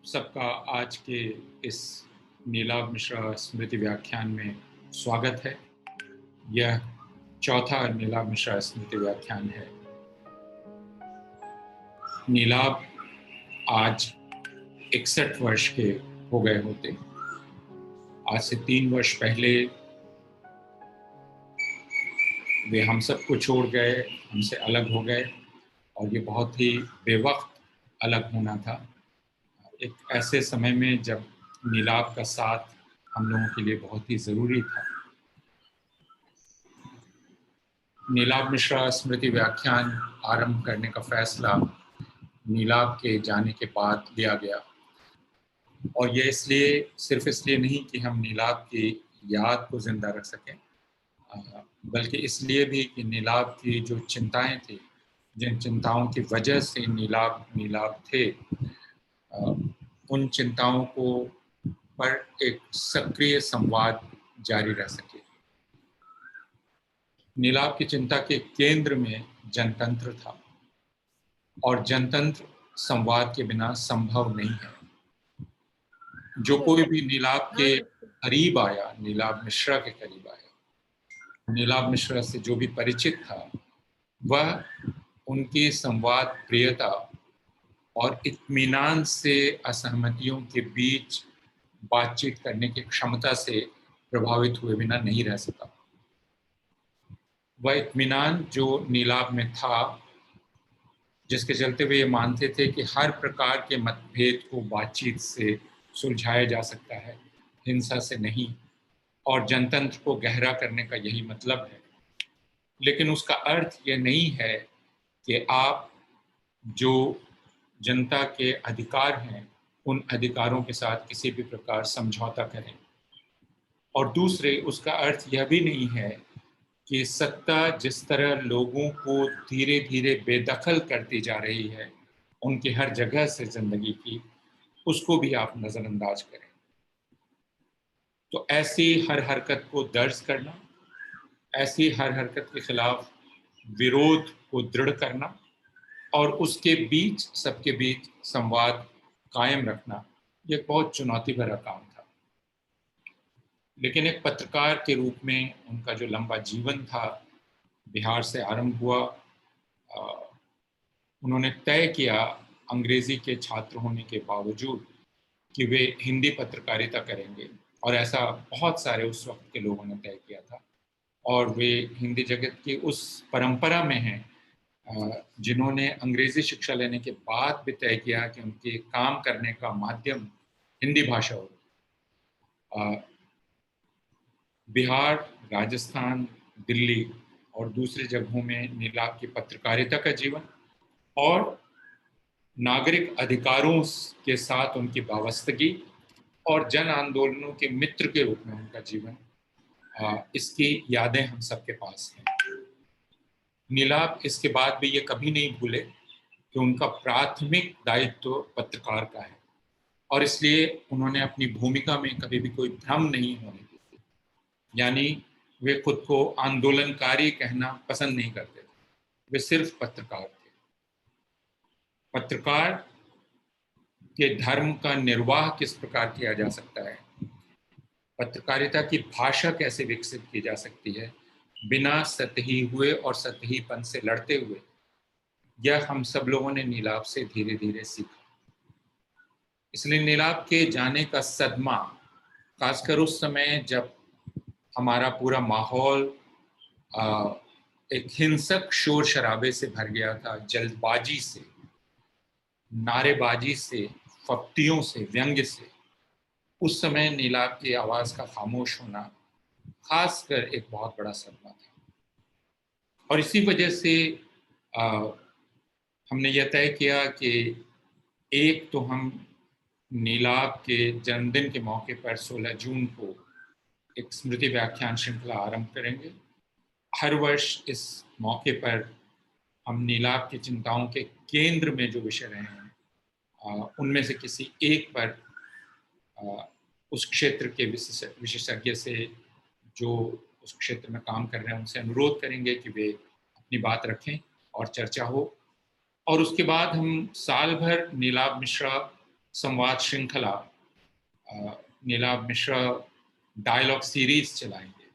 सबका आज के इस नीलाभ मिश्रा स्मृति व्याख्यान में स्वागत है। यह चौथा नीलाभ मिश्रा स्मृति व्याख्यान है। नीलाभ आज 61 वर्ष के हो गए होते। आज से 3 वर्ष पहले वे हम सबको छोड़ गए, हमसे अलग हो गए और ये बहुत ही बेवक्त अलग होना था। एक ऐसे समय में जब नीलाभ का साथ हम लोगों के लिए बहुत ही ज़रूरी था। नीलाभ मिश्रा स्मृति व्याख्यान आरंभ करने का फैसला नीलाभ के जाने के बाद लिया गया और ये सिर्फ इसलिए नहीं कि हम नीलाभ की याद को जिंदा रख सकें, बल्कि इसलिए भी कि नीलाभ की जो चिंताएं थी, जिन चिंताओं की वजह से नीलाभ नीलाभ थे, उन चिंताओं को पर एक सक्रिय संवाद जारी रह सके। नीलाभ की चिंता के केंद्र में जनतंत्र था और जनतंत्र संवाद के बिना संभव नहीं है। जो कोई भी नीलाभ के करीब आया, नीलाभ मिश्रा के करीब आया, नीलाभ मिश्रा से जो भी परिचित था, वह उनकी संवाद प्रियता और इत्मीनान से असहमतियों के बीच बातचीत करने की क्षमता से प्रभावित हुए बिना नहीं रह सका। वह इत्मीनान जो नीलाभ में था, जिसके चलते वे ये मानते थे कि हर प्रकार के मतभेद को बातचीत से सुलझाया जा सकता है, हिंसा से नहीं, और जनतंत्र को गहरा करने का यही मतलब है। लेकिन उसका अर्थ ये नहीं है कि आप जो जनता के अधिकार हैं, उन अधिकारों के साथ किसी भी प्रकार समझौता करें। और दूसरे, उसका अर्थ यह भी नहीं है कि सत्ता जिस तरह लोगों को धीरे धीरे बेदखल करती जा रही है उनकी हर जगह से जिंदगी की, उसको भी आप नजरअंदाज करें। तो ऐसी हर हरकत को दर्ज करना, ऐसी हर हरकत के खिलाफ विरोध को दृढ़ करना और उसके बीच, सबके बीच संवाद कायम रखना, यह बहुत चुनौती भरा काम था। लेकिन एक पत्रकार के रूप में उनका जो लंबा जीवन था, बिहार से आरंभ हुआ। उन्होंने तय किया, अंग्रेजी के छात्र होने के बावजूद, कि वे हिंदी पत्रकारिता करेंगे, और ऐसा बहुत सारे उस वक्त के लोगों ने तय किया था। और वे हिंदी जगत की उस परंपरा में हैं जिन्होंने अंग्रेजी शिक्षा लेने के बाद भी तय किया कि उनके काम करने का माध्यम हिंदी भाषा हो। बिहार, राजस्थान, दिल्ली और दूसरी जगहों में नीलाभ की पत्रकारिता का जीवन और नागरिक अधिकारों के साथ उनकी वाबस्तगी और जन आंदोलनों के मित्र के रूप में उनका जीवन, इसकी यादें हम सबके पास हैं। नीलाभ इसके बाद भी ये कभी नहीं भूले कि उनका प्राथमिक दायित्व पत्रकार का है, और इसलिए उन्होंने अपनी भूमिका में कभी भी कोई भ्रम नहीं होने दी। यानी वे खुद को आंदोलनकारी कहना पसंद नहीं करते थे, वे सिर्फ पत्रकार थे। पत्रकार के धर्म का निर्वाह किस प्रकार किया जा सकता है, पत्रकारिता की भाषा कैसे विकसित की जा सकती है बिना सतही हुए और सतहीपन से लड़ते हुए, यह हम सब लोगों ने नीलाभ से धीरे धीरे सीखा। इसलिए नीलाभ के जाने का सदमा, खासकर उस समय जब हमारा पूरा माहौल एक हिंसक शोर शराबे से भर गया था, जल्दबाजी से, नारेबाजी से, फप्तियों से, व्यंग्य से, उस समय नीलाभ की आवाज़ का खामोश होना खासकर एक बहुत बड़ा सदमा था। और इसी वजह से हमने यह तय किया कि एक तो हम नीलाभ के जन्मदिन के मौके पर 16 जून को एक स्मृति व्याख्यान श्रृंखला आरंभ करेंगे। हर वर्ष इस मौके पर हम नीलाभ की चिंताओं के केंद्र में जो विषय रहे हैं, उनमें से किसी एक पर उस क्षेत्र के विशेषज्ञ से, जो उस क्षेत्र में काम कर रहे हैं, उनसे अनुरोध करेंगे कि वे अपनी बात रखें और चर्चा हो। और उसके बाद हम साल भर नीलाभ मिश्रा संवाद श्रृंखला नीलाभ मिश्रा डायलॉग सीरीज चलाएंगे,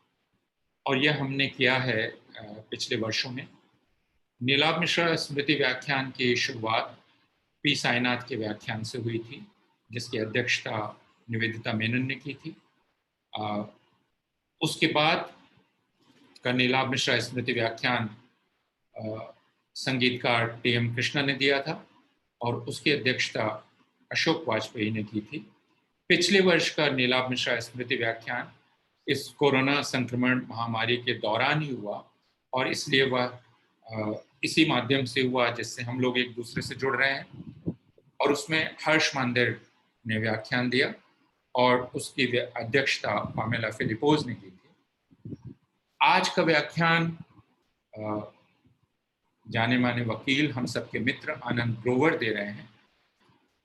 और यह हमने किया है पिछले वर्षों में। नीलाभ मिश्रा स्मृति व्याख्यान की शुरुआत पी साईनाथ के व्याख्यान से हुई थी, जिसकी अध्यक्षता निवेदिता मेनन ने की थी। उसके बाद का नीलाभ मिश्रा स्मृति व्याख्यान संगीतकार टी.एम. कृष्णा ने दिया था, और उसकी अध्यक्षता अशोक वाजपेयी ने की थी। पिछले वर्ष का नीलाभ मिश्रा स्मृति व्याख्यान इस कोरोना संक्रमण महामारी के दौरान ही हुआ, और इसलिए वह इसी माध्यम से हुआ जिससे हम लोग एक दूसरे से जुड़ रहे हैं। और उसमें हर्ष मांदेर ने व्याख्यान दिया, और उसकी अध्यक्षता पामेला फिलिपोज ने की थी। आज का व्याख्यान जाने माने वकील, हम सबके मित्र आनंद ग्रोवर दे रहे हैं,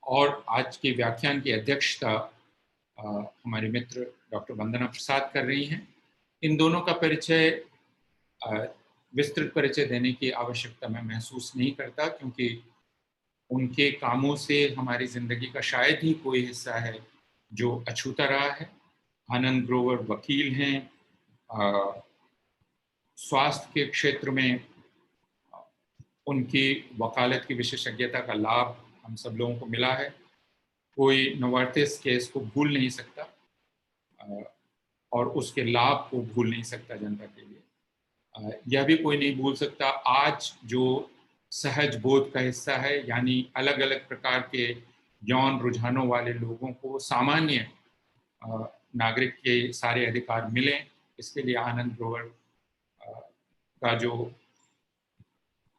और आज के व्याख्यान की अध्यक्षता हमारे मित्र डॉक्टर वंदना प्रसाद कर रही हैं। इन दोनों का परिचय, विस्तृत परिचय देने की आवश्यकता मैं महसूस नहीं करता, क्योंकि उनके कामों से हमारी जिंदगी का शायद ही कोई हिस्सा है जो अछूता रहा है। आनंद ग्रोवर वकील हैं, स्वास्थ्य के क्षेत्र में उनकी वकालत की विशेषज्ञता का लाभ हम सब लोगों को मिला है। कोई नोवार्टिस केस को भूल नहीं सकता, और उसके लाभ को भूल नहीं सकता जनता के लिए। यह भी कोई नहीं भूल सकता आज जो सहज बोध का हिस्सा है, यानी अलग अलग प्रकार के यौन रुझानों वाले लोगों को सामान्य नागरिक के सारे अधिकार मिलें, इसके लिए आनंद ग्रोवर का जो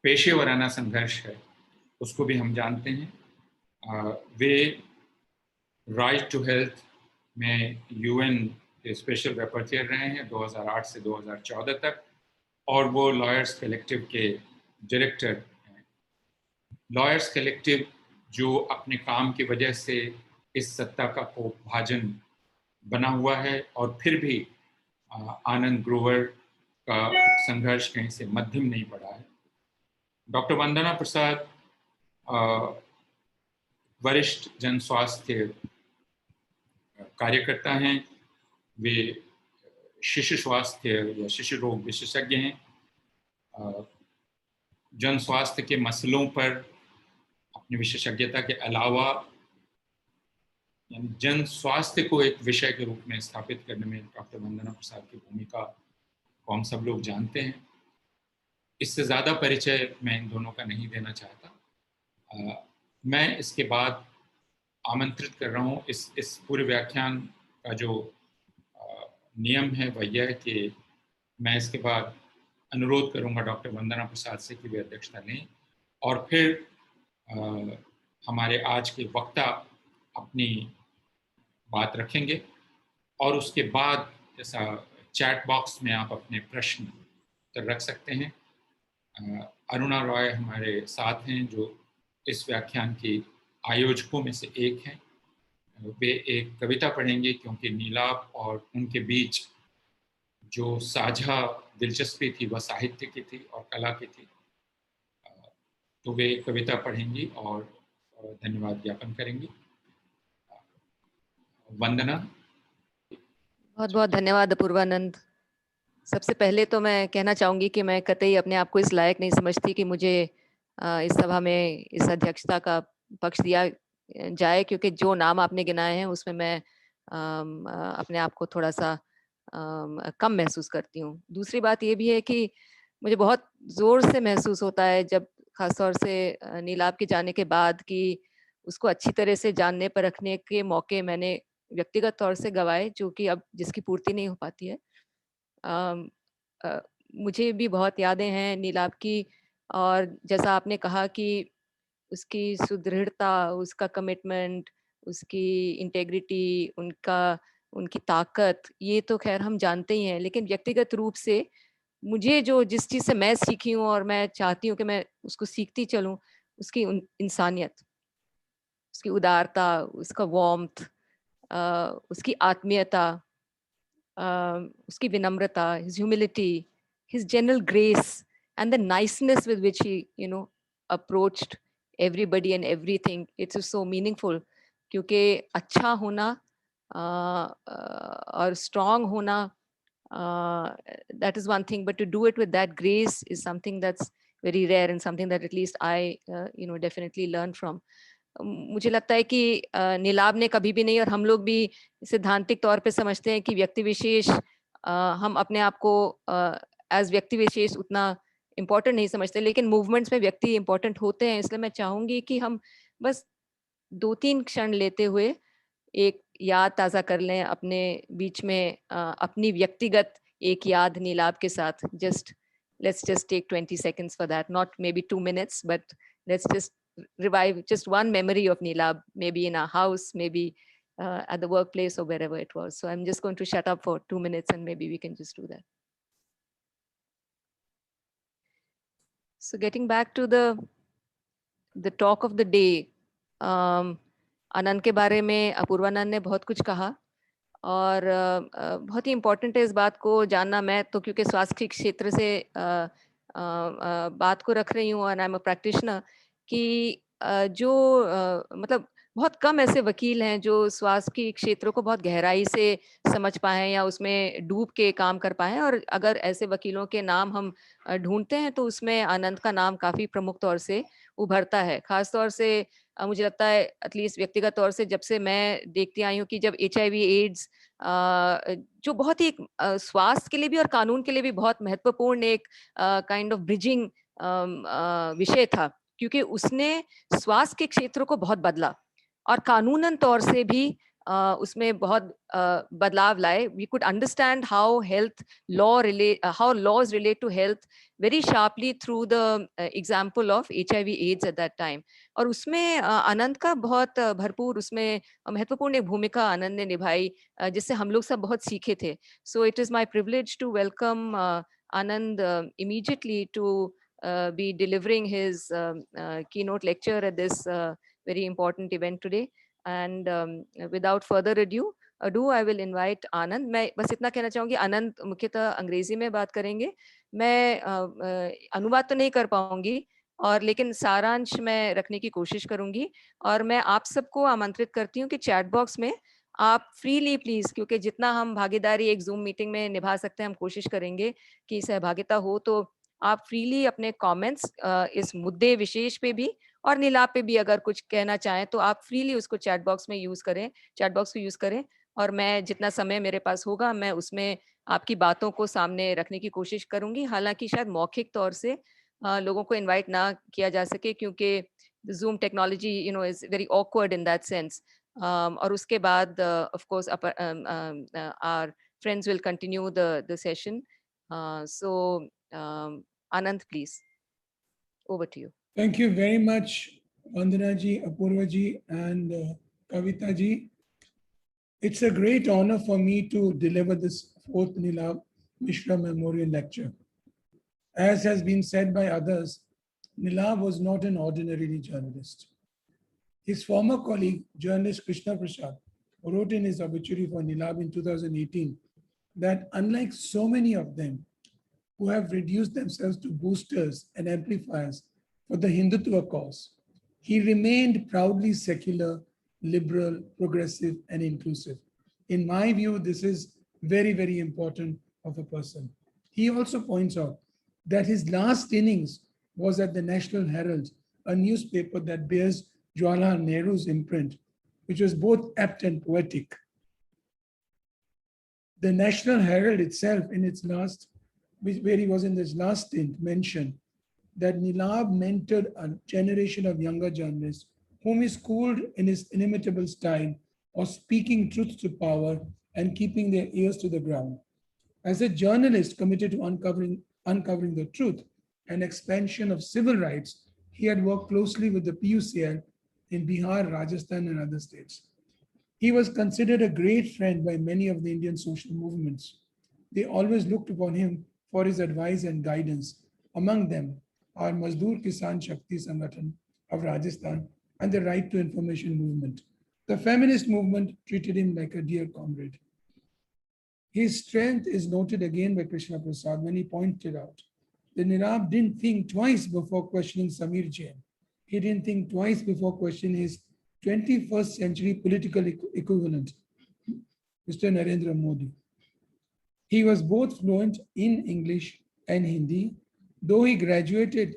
पेशेवराना संघर्ष है उसको भी हम जानते हैं। वे राइट टू हेल्थ में यूएन के स्पेशल रैपर्चर रहे हैं 2008 से 2014 तक, और वो लॉयर्स कलेक्टिव के डायरेक्टर हैं। लॉयर्स कलेक्टिव जो अपने काम की वजह से इस सत्ता का कोपभाजन बना हुआ है, और फिर भी आनंद ग्रोवर का संघर्ष कहीं से मध्यम नहीं पड़ा है। डॉक्टर वंदना प्रसाद वरिष्ठ जन स्वास्थ्य कार्यकर्ता हैं। वे शिशु स्वास्थ्य या शिशु रोग विशेषज्ञ हैं। जन स्वास्थ्य के मसलों पर अपनी विशेषज्ञता के अलावा, यानी जन स्वास्थ्य को एक विषय के रूप में स्थापित करने में डॉक्टर वंदना प्रसाद की भूमिका को हम सब लोग जानते हैं। इससे ज़्यादा परिचय मैं इन दोनों का नहीं देना चाहता। मैं इसके बाद आमंत्रित कर रहा हूँ, इस पूरे व्याख्यान का जो नियम है वह यह है कि मैं इसके बाद अनुरोध करूँगा डॉक्टर वंदना प्रसाद से कि वे अध्यक्षता लें, और फिर हमारे आज के वक्ता अपनी बात रखेंगे, और उसके बाद जैसा चैट बॉक्स में आप अपने प्रश्न तो रख सकते हैं। अरुणा रॉय हमारे साथ हैं, जो इस व्याख्यान की आयोजकों में से एक हैं। वे एक कविता पढ़ेंगे, क्योंकि नीलाभ और उनके बीच जो साझा दिलचस्पी थी वह साहित्य की थी और कला की थी। तो वे कविता पढ़ेंगी और धन्यवाद ज्ञापन करेंगी। वंदना। बहुत बहुत धन्यवाद अपूर्वानंद। सबसे पहले तो मैं कहना चाहूँगी कि मैं कतई अपने आप को इस लायक नहीं समझती कि मुझे इस सभा में इस अध्यक्षता का पक्ष दिया जाए, क्योंकि जो नाम आपने गिनाए हैं उसमें मैं अपने आप को थोड़ा सा कम महसूस करती हूँ। दूसरी बात ये भी है कि मुझे बहुत ज़ोर से महसूस होता है जब खासतौर से नीलाभ के जाने के बाद कि उसको अच्छी तरह से जानने परखने के मौके मैंने व्यक्तिगत तौर से गवाए, जो कि अब जिसकी पूर्ति नहीं हो पाती है। मुझे भी बहुत यादें हैं नीलाभ की, और जैसा आपने कहा कि उसकी सुदृढ़ता, उसका कमिटमेंट, उसकी इंटेग्रिटी, उनकी ताकत, ये तो खैर हम जानते ही हैं। लेकिन व्यक्तिगत रूप से मुझे जो जिस चीज़ से मैं सीखी हूँ और मैं चाहती हूँ कि मैं उसको सीखती चलूँ, उसकी इंसानियत, उसकी उदारता, उसका वार्मथ, उसकी आत्मीयता, उसकी विनम्रता, his humility, his general grace, and the niceness with which he, approached everybody and everything. It's just so meaningful. क्योंकि अच्छा होना और स्ट्रांग होना, that is one thing, but to do it with that grace is something that's very rare and something that at least I definitely learn from. मुझे लगता है कि नीलाब ने कभी भी नहीं, और हम लोग भी सिद्धांतिक तौर पे समझते हैं कि व्यक्ति विशेष, हम अपने आप को एज व्यक्ति विशेष उतना इम्पोर्टेंट नहीं समझते, लेकिन मूवमेंट्स में व्यक्ति इम्पोर्टेंट होते हैं। इसलिए मैं चाहूंगी कि हम बस 2-3 क्षण लेते हुए एक याद ताज़ा कर लें अपने बीच में, अपनी व्यक्तिगत एक याद नीलाब के साथ। Let's just take 20 seconds for that, not maybe 2 minutes, but let's just revive just one memory of Neelab, maybe in our house, maybe at the workplace or wherever it was. So I'm just going to shut up for 2 minutes and maybe we can just do that. So getting back to the talk of the day, आनंद के बारे में अपूर्वानंद ने बहुत कुछ कहा, और बहुत ही important है इस बात को जानना। मैं तो क्योंकि स्वास्थ्य के क्षेत्र से बात को रख रही हूँ, और आई एम अ प्रैक्टिशनर, कि जो मतलब बहुत कम ऐसे वकील हैं जो स्वास्थ्य के क्षेत्र को बहुत गहराई से समझ पाए या उसमें डूब के काम कर पाए, और अगर ऐसे वकीलों के नाम हम ढूंढते हैं तो उसमें आनंद का नाम काफी प्रमुख तौर से उभरता है। खास तौर से मुझे लगता है, एटलीस्ट व्यक्तिगत तौर से, जब से मैं देखती आई हूँ कि जब HIV एड्स जो बहुत ही स्वास्थ्य के लिए भी और कानून के लिए भी बहुत महत्वपूर्ण एक काइंड ऑफ ब्रिजिंग विषय था, क्योंकि उसने स्वास्थ्य के क्षेत्र को बहुत बदला और कानूनन तौर से भी उसमें बहुत बदलाव लाए। We could understand how how laws relate to health very sharply through the example of HIV/AIDS at that time. और उसमें आनंद का बहुत भरपूर, उसमें महत्वपूर्ण एक भूमिका आनंद ने निभाई, जिससे हम लोग सब बहुत सीखे थे। So it is my privilege to welcome Anand immediately to be delivering his keynote lecture at this very important event today. And without further ado, I will invite आनंद। मैं बस इतना कहना चाहूंगी, आनंद मुख्यतः अंग्रेजी में बात करेंगे, मैं अनुवाद तो नहीं कर पाऊंगी, और लेकिन सारांश मैं रखने की कोशिश करूंगी। और मैं आप सबको आमंत्रित करती हूँ कि चैट बॉक्स में आप फ्रीली प्लीज, क्योंकि जितना हम भागीदारी एक जूम मीटिंग में निभा सकते हैं, हम कोशिश करेंगे कि सहभागिता हो, तो आप फ्रीली अपने कमेंट्स इस मुद्दे विशेष पे भी और नीलाब पे भी अगर कुछ कहना चाहें तो आप फ्रीली उसको चैट बॉक्स में यूज करें, चैट बॉक्स को यूज करें, और मैं जितना समय मेरे पास होगा मैं उसमें आपकी बातों को सामने रखने की कोशिश करूंगी। हालांकि शायद मौखिक तौर से लोगों को इनवाइट ना किया जा सके, क्योंकि zoom technology is very awkward in that sense. और उसके बाद of course our friends will continue the session. So Anand, please, over to you. Thank you very much, Vandana ji, Apurva ji, and Kavita ji. It's a great honor for me to deliver this 4th Neelab Mishra Memorial Lecture. As has been said by others, Neelab was not an ordinary journalist. His former colleague, journalist Krishna Prasad, wrote in his obituary for Neelab in 2018 that unlike so many of them who have reduced themselves to boosters and amplifiers for the Hindutva cause, he remained proudly secular, liberal, progressive, and inclusive. In my view, this is very, very important of a person. He also points out that his last innings was at the National Herald, a newspaper that bears Jawaharlal Nehru's imprint, which was both apt and poetic. The National Herald itself, in its last, where he was in this last stint, mentioned that Neelab mentored a generation of younger journalists whom he schooled in his inimitable style of speaking truth to power and keeping their ears to the ground. As a journalist committed to uncovering the truth and expansion of civil rights, he had worked closely with the PUCL in Bihar, Rajasthan, and other states. He was considered a great friend by many of the Indian social movements. They always looked upon him for his advice and guidance. Among them are Mazdoor Kisan Shakti Sangathan of Rajasthan and the Right to Information movement. The feminist movement treated him like a dear comrade. His strength is noted again by Krishna Prasad when he pointed out that Neelab didn't think twice before questioning Samir Jain. He didn't think twice before questioning his 21st century political equivalent, Mr. Narendra Modi. He was both fluent in English and Hindi, though he graduated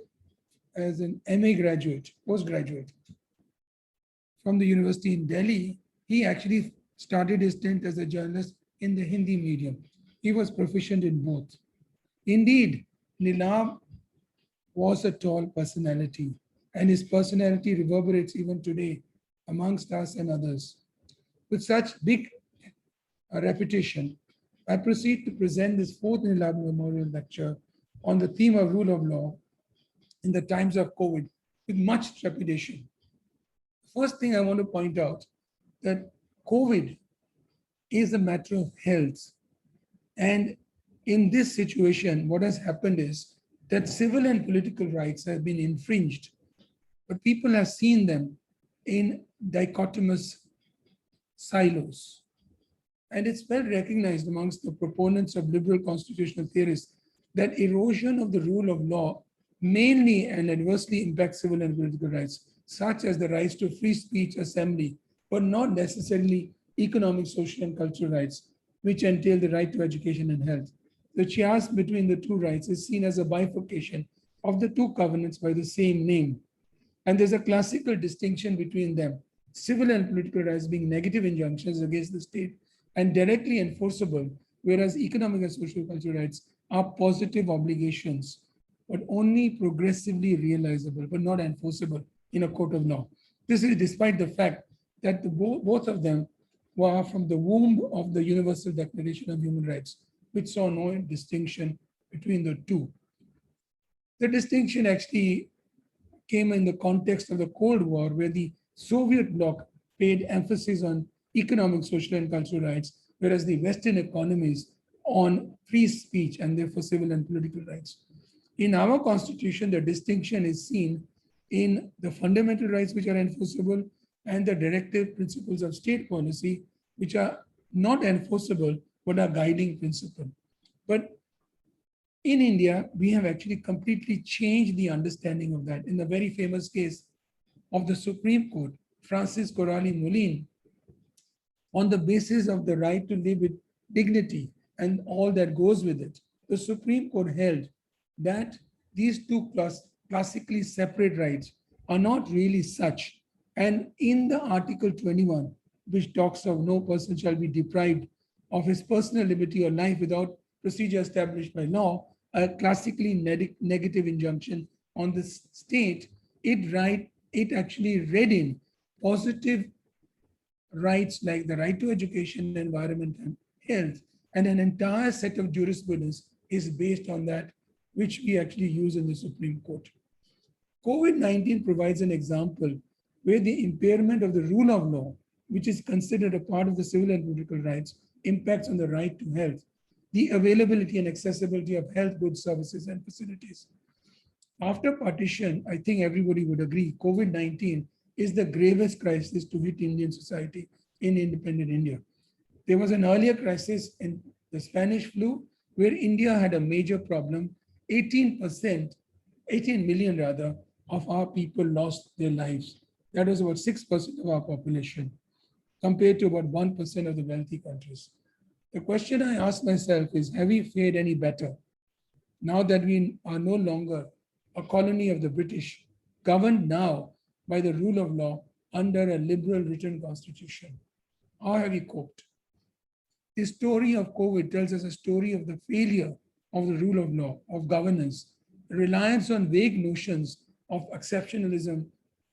as an MA graduate, postgraduate from the university in Delhi. He actually started his stint as a journalist in the Hindi medium. He was proficient in both. Indeed, Nilab was a tall personality, and his personality reverberates even today amongst us and others. With such big reputation, I proceed to present this fourth Nilab Memorial Lecture on the theme of rule of law in the times of COVID with much trepidation. First thing I want to point out that COVID is a matter of health. And in this situation, what has happened is that civil and political rights have been infringed, but people have seen them in dichotomous silos. And it's well recognized amongst the proponents of liberal constitutional theorists that erosion of the rule of law mainly and adversely impacts civil and political rights, such as the rights to free speech, assembly, but not necessarily economic, social, and cultural rights, which entail the right to education and health. The chiasm between the two rights is seen as a bifurcation of the two covenants by the same name. And there's a classical distinction between them, civil and political rights being negative injunctions against the state and directly enforceable, whereas economic and social cultural rights are positive obligations, but only progressively realizable, but not enforceable in a court of law. This is despite the fact that both of them were from the womb of the Universal Declaration of Human Rights, which saw no distinction between the two. The distinction actually came in the context of the Cold War, where the Soviet bloc paid emphasis on economic, social, and cultural rights, whereas the Western economies on free speech and therefore civil and political rights. In our constitution, the distinction is seen in the fundamental rights which are enforceable and the directive principles of state policy, which are not enforceable, but are guiding principle. But in India, we have actually completely changed the understanding of that. In the very famous case of the Supreme Court, Francis Coralie Moulin, on the basis of the right to live with dignity and all that goes with it, the Supreme Court held that these two classically separate rights are not really such. And in the Article 21, which talks of no person shall be deprived of his personal liberty or life without procedure established by law, a classically negative injunction on the state, it actually read in positive rights like the right to education, environment, and health, and an entire set of jurisprudence is based on that, which we actually use in the Supreme Court. COVID-19 provides an example where the impairment of the rule of law, which is considered a part of the civil and political rights, impacts on the right to health, the availability and accessibility of health goods, services, and facilities. After partition, I think everybody would agree, COVID-19 is the gravest crisis to hit Indian society in independent India. There was an earlier crisis in the Spanish flu, where India had a major problem. 18 million rather, of our people lost their lives. That was about 6% of our population, compared to about 1% of the wealthy countries. The question I ask myself is, have we fared any better now that we are no longer a colony of the British, governed now by the rule of law under a liberal written constitution? How have we coped? The story of COVID tells us a story of the failure of the rule of law, of governance, reliance on vague notions of exceptionalism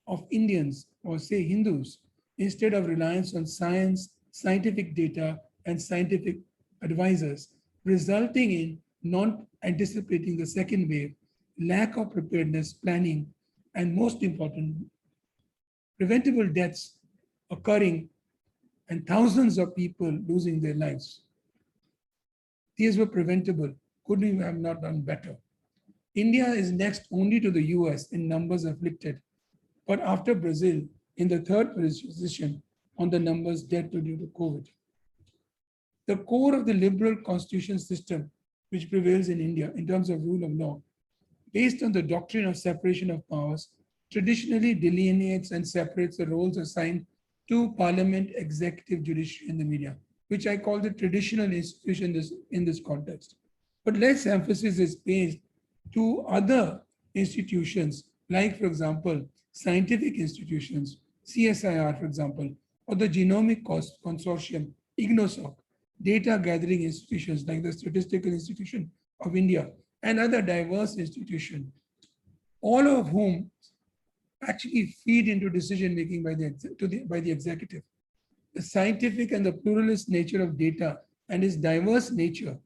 of Indians or say Hindus, instead of reliance on science, scientific data, and scientific advisors, resulting in not anticipating the second wave, lack of preparedness, planning, and most important, preventable deaths occurring and thousands of people losing their lives. These were preventable. Could we have not done better? India is next only to the US in numbers afflicted, but after Brazil, in the third position on the numbers dead due to COVID. The core of the liberal constitution system which prevails in India in terms of rule of law, based on the doctrine of separation of powers, traditionally delineates and separates the roles assigned to parliament, executive, judiciary, and the media, which I call the traditional institution in this context. But less emphasis is paid to other institutions, like, for example, scientific institutions, CSIR, for example, or the Genomic Consortium, IGNOSOC, data gathering institutions like the Statistical Institution of India, and other diverse institutions, all of whom actually feed into decision making by the executive. The scientific and the pluralist nature of data and its diverse nature,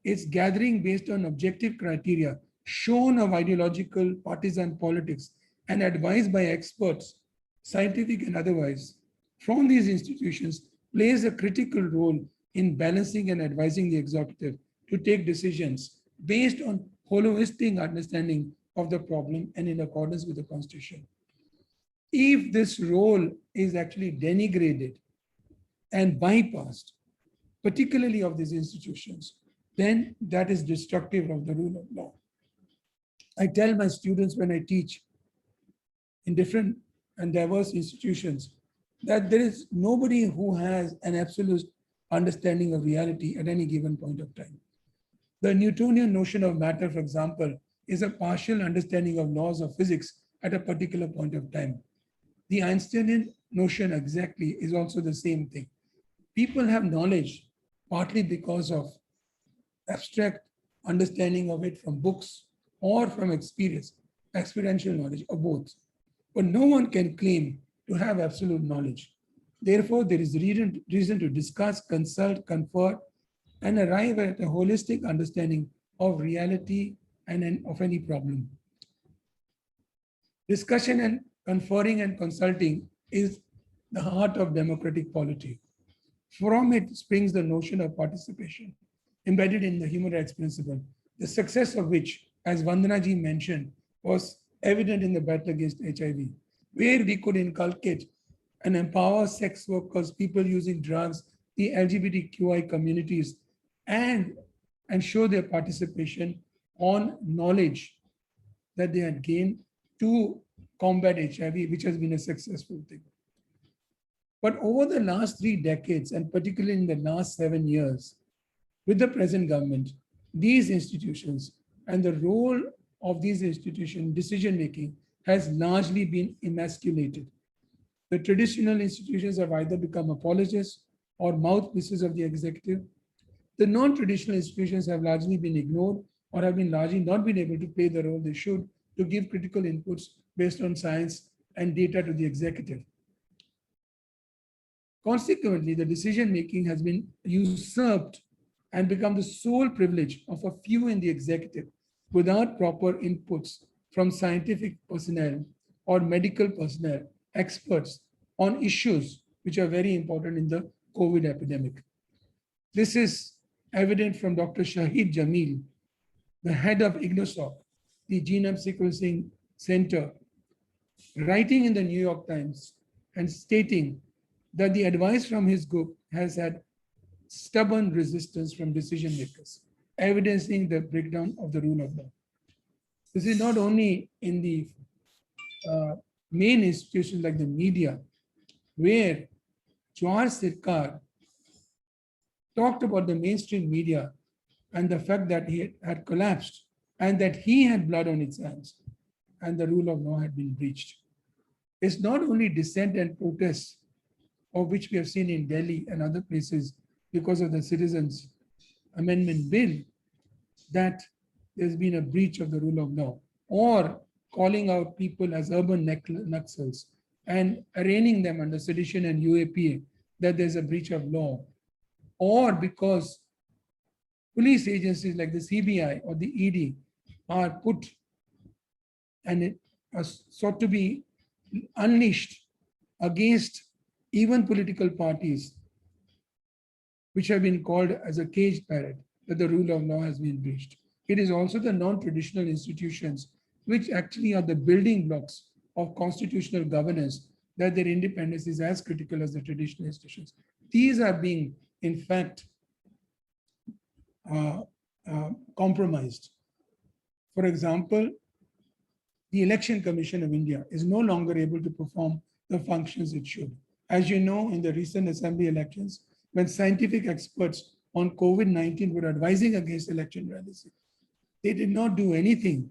its gathering based on objective criteria, shown of ideological partisan politics, and advised by experts, scientific and otherwise, from these institutions plays a critical role in balancing and advising the executive to take decisions based on holistic understanding of the problem and in accordance with the Constitution. If this role is actually denigrated and bypassed, particularly of these institutions, then that is destructive of the rule of law. I tell my students when I teach in different and diverse institutions that there is nobody who has an absolute understanding of reality at any given point of time. The Newtonian notion of matter, for example, is a partial understanding of laws of physics at a particular point of time. The Einsteinian notion exactly is also the same thing. People have knowledge partly because of abstract understanding of it from books or from experience, experiential knowledge, or both. But no one can claim to have absolute knowledge. Therefore, there is reason to discuss, consult, confer, and arrive at a holistic understanding of reality and of any problem. Discussion and conferring and consulting is the heart of democratic polity. From it springs the notion of participation, embedded in the human rights principle, the success of which, as Vandana ji mentioned, was evident in the battle against HIV, where we could inculcate and empower sex workers, people using drugs, the LGBTQI communities, and show their participation on knowledge that they had gained to combat HIV, which has been a successful thing. But over the last 3 decades, and particularly in the last 7 years, with the present government, these institutions and the role of these institutions, decision-making, has largely been emasculated. The traditional institutions have either become apologists or mouthpieces of the executive. The non-traditional institutions have largely been ignored or have been largely not been able to play the role they should to give critical inputs based on science and data to the executive. Consequently, the decision-making has been usurped and become the sole privilege of a few in the executive without proper inputs from scientific personnel or medical personnel, experts on issues which are very important in the COVID epidemic. This is evident from Dr. Shahid Jamil, the head of IGNOSOC, the Genome Sequencing Center, writing in the New York Times and stating that the advice from his group has had stubborn resistance from decision makers, evidencing the breakdown of the rule of law. This is not only in the main institutions like the media, where Jawahar Sircar talked about the mainstream media and the fact that he had collapsed and that he had blood on his hands and the rule of law had been breached. It's not only dissent and protests, of which we have seen in Delhi and other places because of the Citizens Amendment Bill, that there's been a breach of the rule of law, or calling out people as urban Naxals and arraigning them under sedition and UAPA, that there's a breach of law, or because police agencies like the CBI or the ED are put and it are sought to be unleashed against even political parties, which have been called as a caged parrot, that the rule of law has been breached. It is also the non-traditional institutions, which actually are the building blocks of constitutional governance, that their independence is as critical as the traditional institutions. These are being, in fact, compromised. For example, the Election Commission of India is no longer able to perform the functions it should. As you know, in the recent assembly elections, when scientific experts on COVID-19 were advising against election rallies, they did not do anything,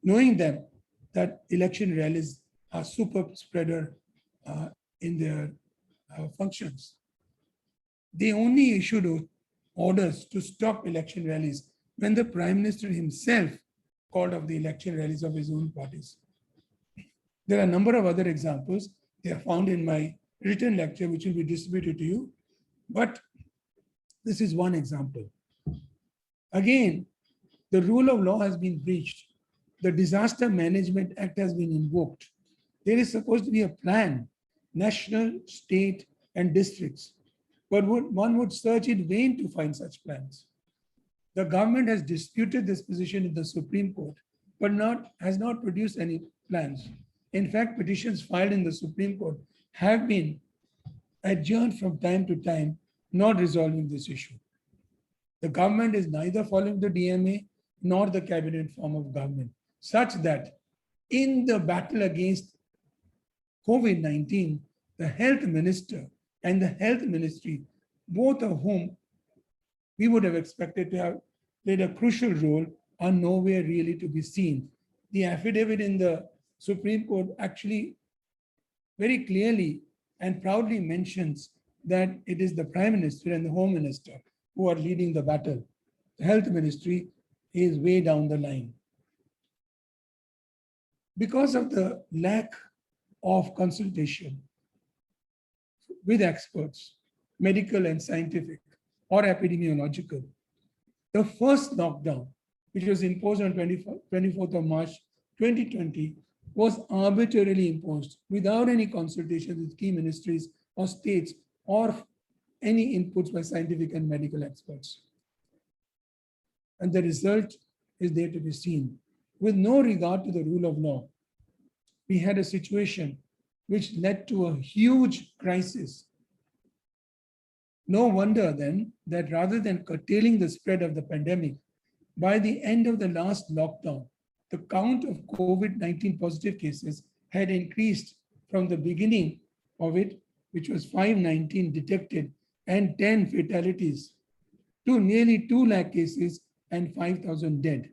knowing them that election rallies are super spreader in their functions. They only issued orders to stop election rallies when the Prime Minister himself called off the election rallies of his own parties. There are a number of other examples. They are found in my written lecture, which will be distributed to you. But this is one example. Again, the rule of law has been breached. The Disaster Management Act has been invoked. There is supposed to be a plan, national, state, and districts. But one would search in vain to find such plans. The government has disputed this position in the Supreme Court, but has not produced any plans. In fact, petitions filed in the Supreme Court have been adjourned from time to time, not resolving this issue. The government is neither following the DMA nor the cabinet form of government, such that in the battle against COVID-19, the health minister and the health ministry, both of whom we would have expected to have played a crucial role, are nowhere really to be seen. The affidavit in the Supreme Court actually very clearly and proudly mentions that it is the Prime Minister and the Home Minister who are leading the battle. The Health Ministry is way down the line. Because of the lack of consultation with experts, medical and scientific or epidemiological, the first lockdown, which was imposed on 24th of March 2020, was arbitrarily imposed without any consultation with key ministries or states or any inputs by scientific and medical experts. And the result is there to be seen. With no regard to the rule of law, we had a situation which led to a huge crisis. No wonder then that rather than curtailing the spread of the pandemic, by the end of the last lockdown, the count of COVID-19 positive cases had increased from the beginning of it, which was 519 detected and 10 fatalities, to nearly 2 lakh cases and 5,000 dead,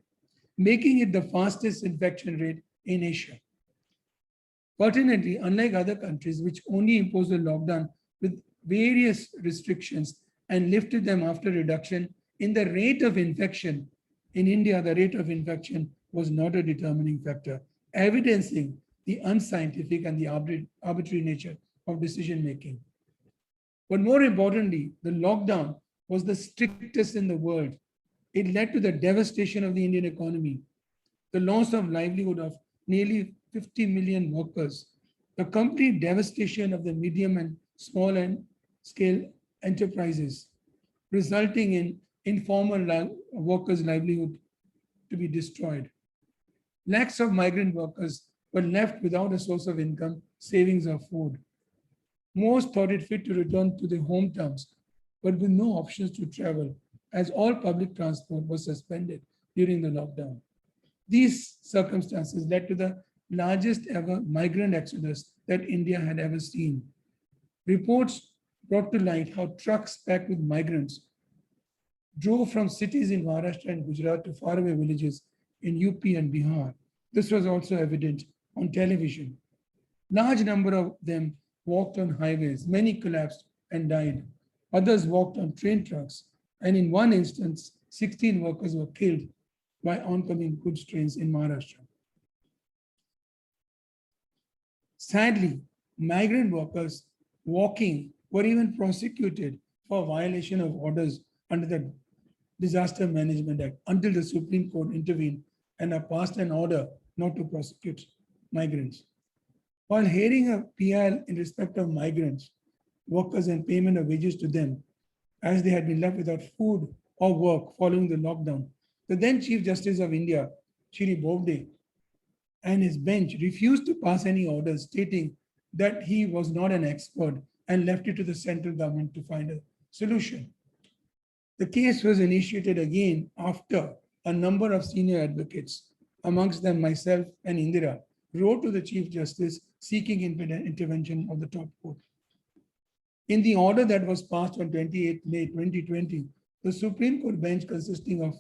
making it the fastest infection rate in Asia. Fortunately, unlike other countries which only imposed a lockdown with various restrictions and lifted them after reduction in the rate of infection, in India, the rate of infection was not a determining factor, evidencing the unscientific and the arbitrary nature of decision making. But more importantly, the lockdown was the strictest in the world. It led to the devastation of the Indian economy, the loss of livelihood of nearly 50 million workers, the complete devastation of the medium and small and scale enterprises, resulting in informal workers' livelihood to be destroyed. Lakhs of migrant workers were left without a source of income, savings, or food. Most thought it fit to return to their hometowns, but with no options to travel, as all public transport was suspended during the lockdown. These circumstances led to the largest ever migrant exodus that India had ever seen. Reports brought to light how trucks packed with migrants drove from cities in Maharashtra and Gujarat to faraway villages in UP and Bihar. This was also evident on television. Large number of them walked on highways. Many collapsed and died. Others walked on train tracks. And in one instance, 16 workers were killed by oncoming goods trains in Maharashtra. Sadly, migrant workers walking were even prosecuted for violation of orders under the Disaster Management Act until the Supreme Court intervened and passed an order not to prosecute migrants. While hearing a PIL in respect of migrants, workers and payment of wages to them, as they had been left without food or work following the lockdown, the then Chief Justice of India, Shri Bobde, and his bench refused to pass any orders, stating that he was not an expert and left it to the central government to find a solution. The case was initiated again after a number of senior advocates, amongst them myself and Indira, wrote to the Chief Justice seeking intervention of the top court. In the order that was passed on 28 May 2020, the Supreme Court bench consisting of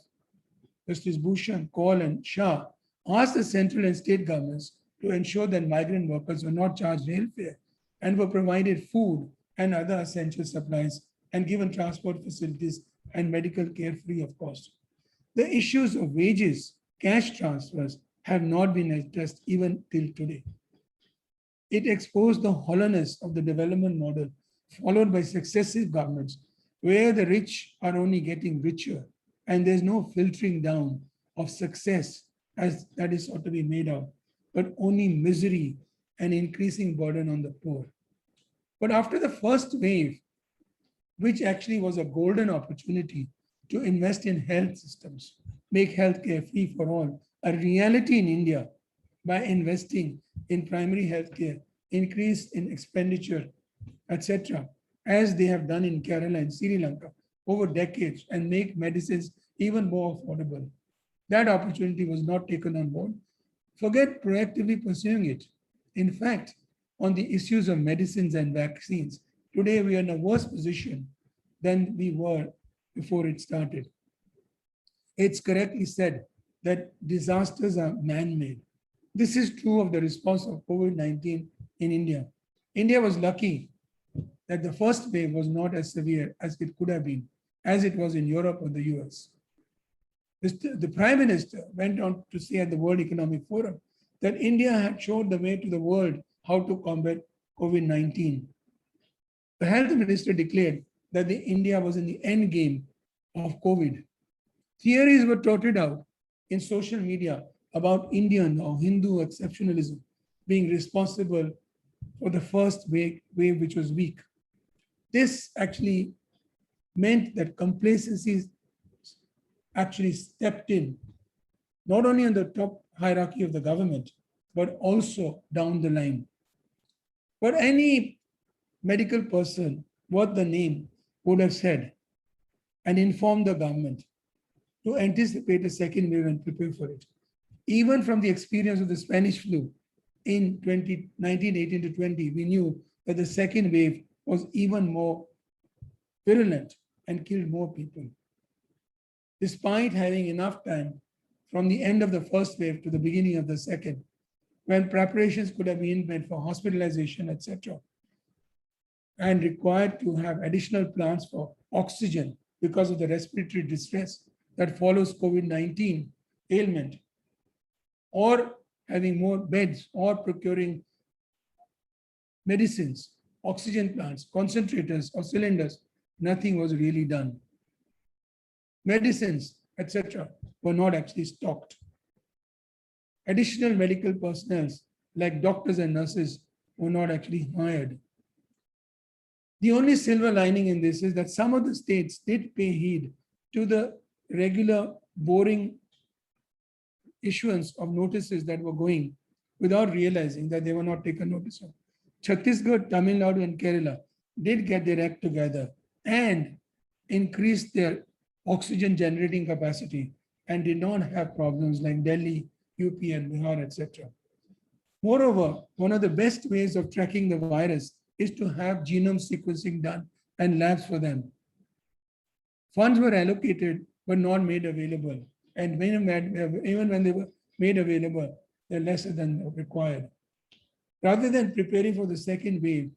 Justice Bhushan, Kaul and Shah asked the central and state governments to ensure that migrant workers were not charged rail fare and were provided food and other essential supplies and given transport facilities and medical care free of cost. The issues of wages, cash transfers have not been addressed even till today. It exposed the hollowness of the development model followed by successive governments, where the rich are only getting richer and there's no filtering down of success as that is ought to be made out, but only misery and increasing burden on the poor. But after the first wave, which actually was a golden opportunity to invest in health systems, make healthcare free for all, a reality in India by investing in primary healthcare, increase in expenditure, etc., as they have done in Kerala and Sri Lanka over decades, and make medicines even more affordable. That opportunity was not taken on board. Forget proactively pursuing it. In fact, on the issues of medicines and vaccines, today we are in a worse position than we were before it started. It's correctly said that disasters are man-made. This is true of the response of COVID-19 in India. India was lucky that the first wave was not as severe as it could have been, as it was in Europe or the US. The Prime Minister went on to say at the World Economic Forum that India had showed the way to the world how to combat COVID-19. The Health Minister declared that India was in the end game of COVID. Theories were trotted out in social media about Indian or Hindu exceptionalism being responsible for the first wave which was weak. This actually meant that complacency actually stepped in, not only on the top hierarchy of the government, but also down the line. But any medical person worth the name would have said and informed the government to anticipate a second wave and prepare for it. Even from the experience of the Spanish flu in 1918 to 20, we knew that the second wave was even more virulent and killed more people. Despite having enough time from the end of the first wave to the beginning of the second, when preparations could have been made for hospitalization, etc., and required to have additional plans for oxygen because of the respiratory distress that follows COVID-19 ailment, or having more beds, or procuring medicines, oxygen plants, concentrators, or cylinders, nothing was really done. Medicines, etc., were not actually stocked. Additional medical personnel, like doctors and nurses, were not actually hired. The only silver lining in this is that some of the states did pay heed to the regular, boring issuance of notices that were going without realizing that they were not taken notice of. Chhattisgarh, Tamil Nadu, and Kerala did get their act together and increased their oxygen generating capacity and did not have problems like Delhi, UP, and Bihar, etc. Moreover, one of the best ways of tracking the virus is to have genome sequencing done and labs for them. Funds were allocated but not made available. And even when they were made available, they're lesser than required. Rather than preparing for the second wave,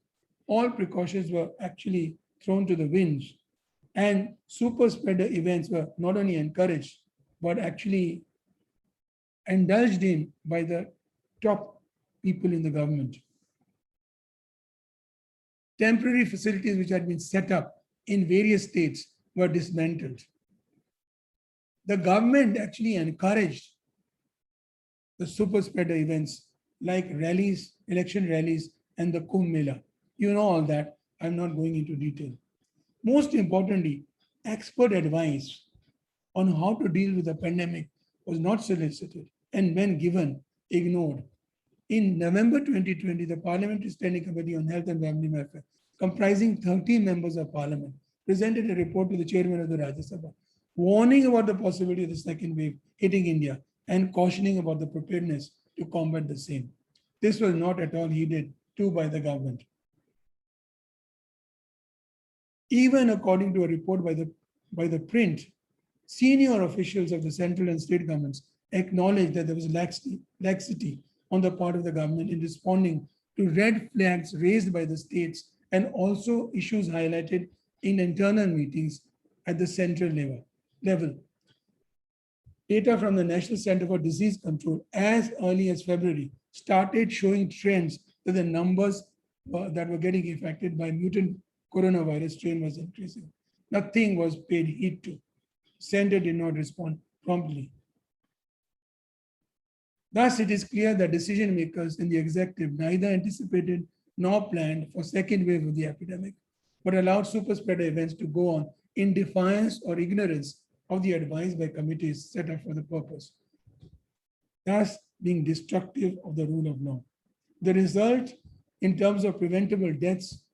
all precautions were actually thrown to the winds, and super spreader events were not only encouraged, but actually indulged in by the top people in the government. Temporary facilities which had been set up in various states were dismantled. The government actually encouraged the super spreader events like rallies, election rallies, and the Kumbh Mela. You know all that. I'm not going into detail. Most importantly, expert advice on how to deal with the pandemic was not solicited, and when given, ignored. In November 2020, the Parliamentary Standing Committee on Health and Family Welfare, comprising 13 members of Parliament, presented a report to the chairman of the Rajya Sabha, warning about the possibility of the second wave hitting India and cautioning about the preparedness to combat the same. This was not at all heeded to by the government. Even according to a report by the print, senior officials of the central and state governments acknowledged that there was laxity on the part of the government in responding to red flags raised by the states and also issues highlighted in internal meetings at the central level. Data from the National Center for Disease Control as early as February started showing trends that the numbers that were getting affected by mutant coronavirus strain was increasing. Nothing was paid heed to. Center did not respond promptly. Thus, it is clear that decision makers in the executive neither anticipated nor planned for second wave of the epidemic, but allowed super spreader events to go on in defiance or ignorance of the advice by committees set up for the purpose, thus being destructive of the rule of law. The result in terms of preventable deaths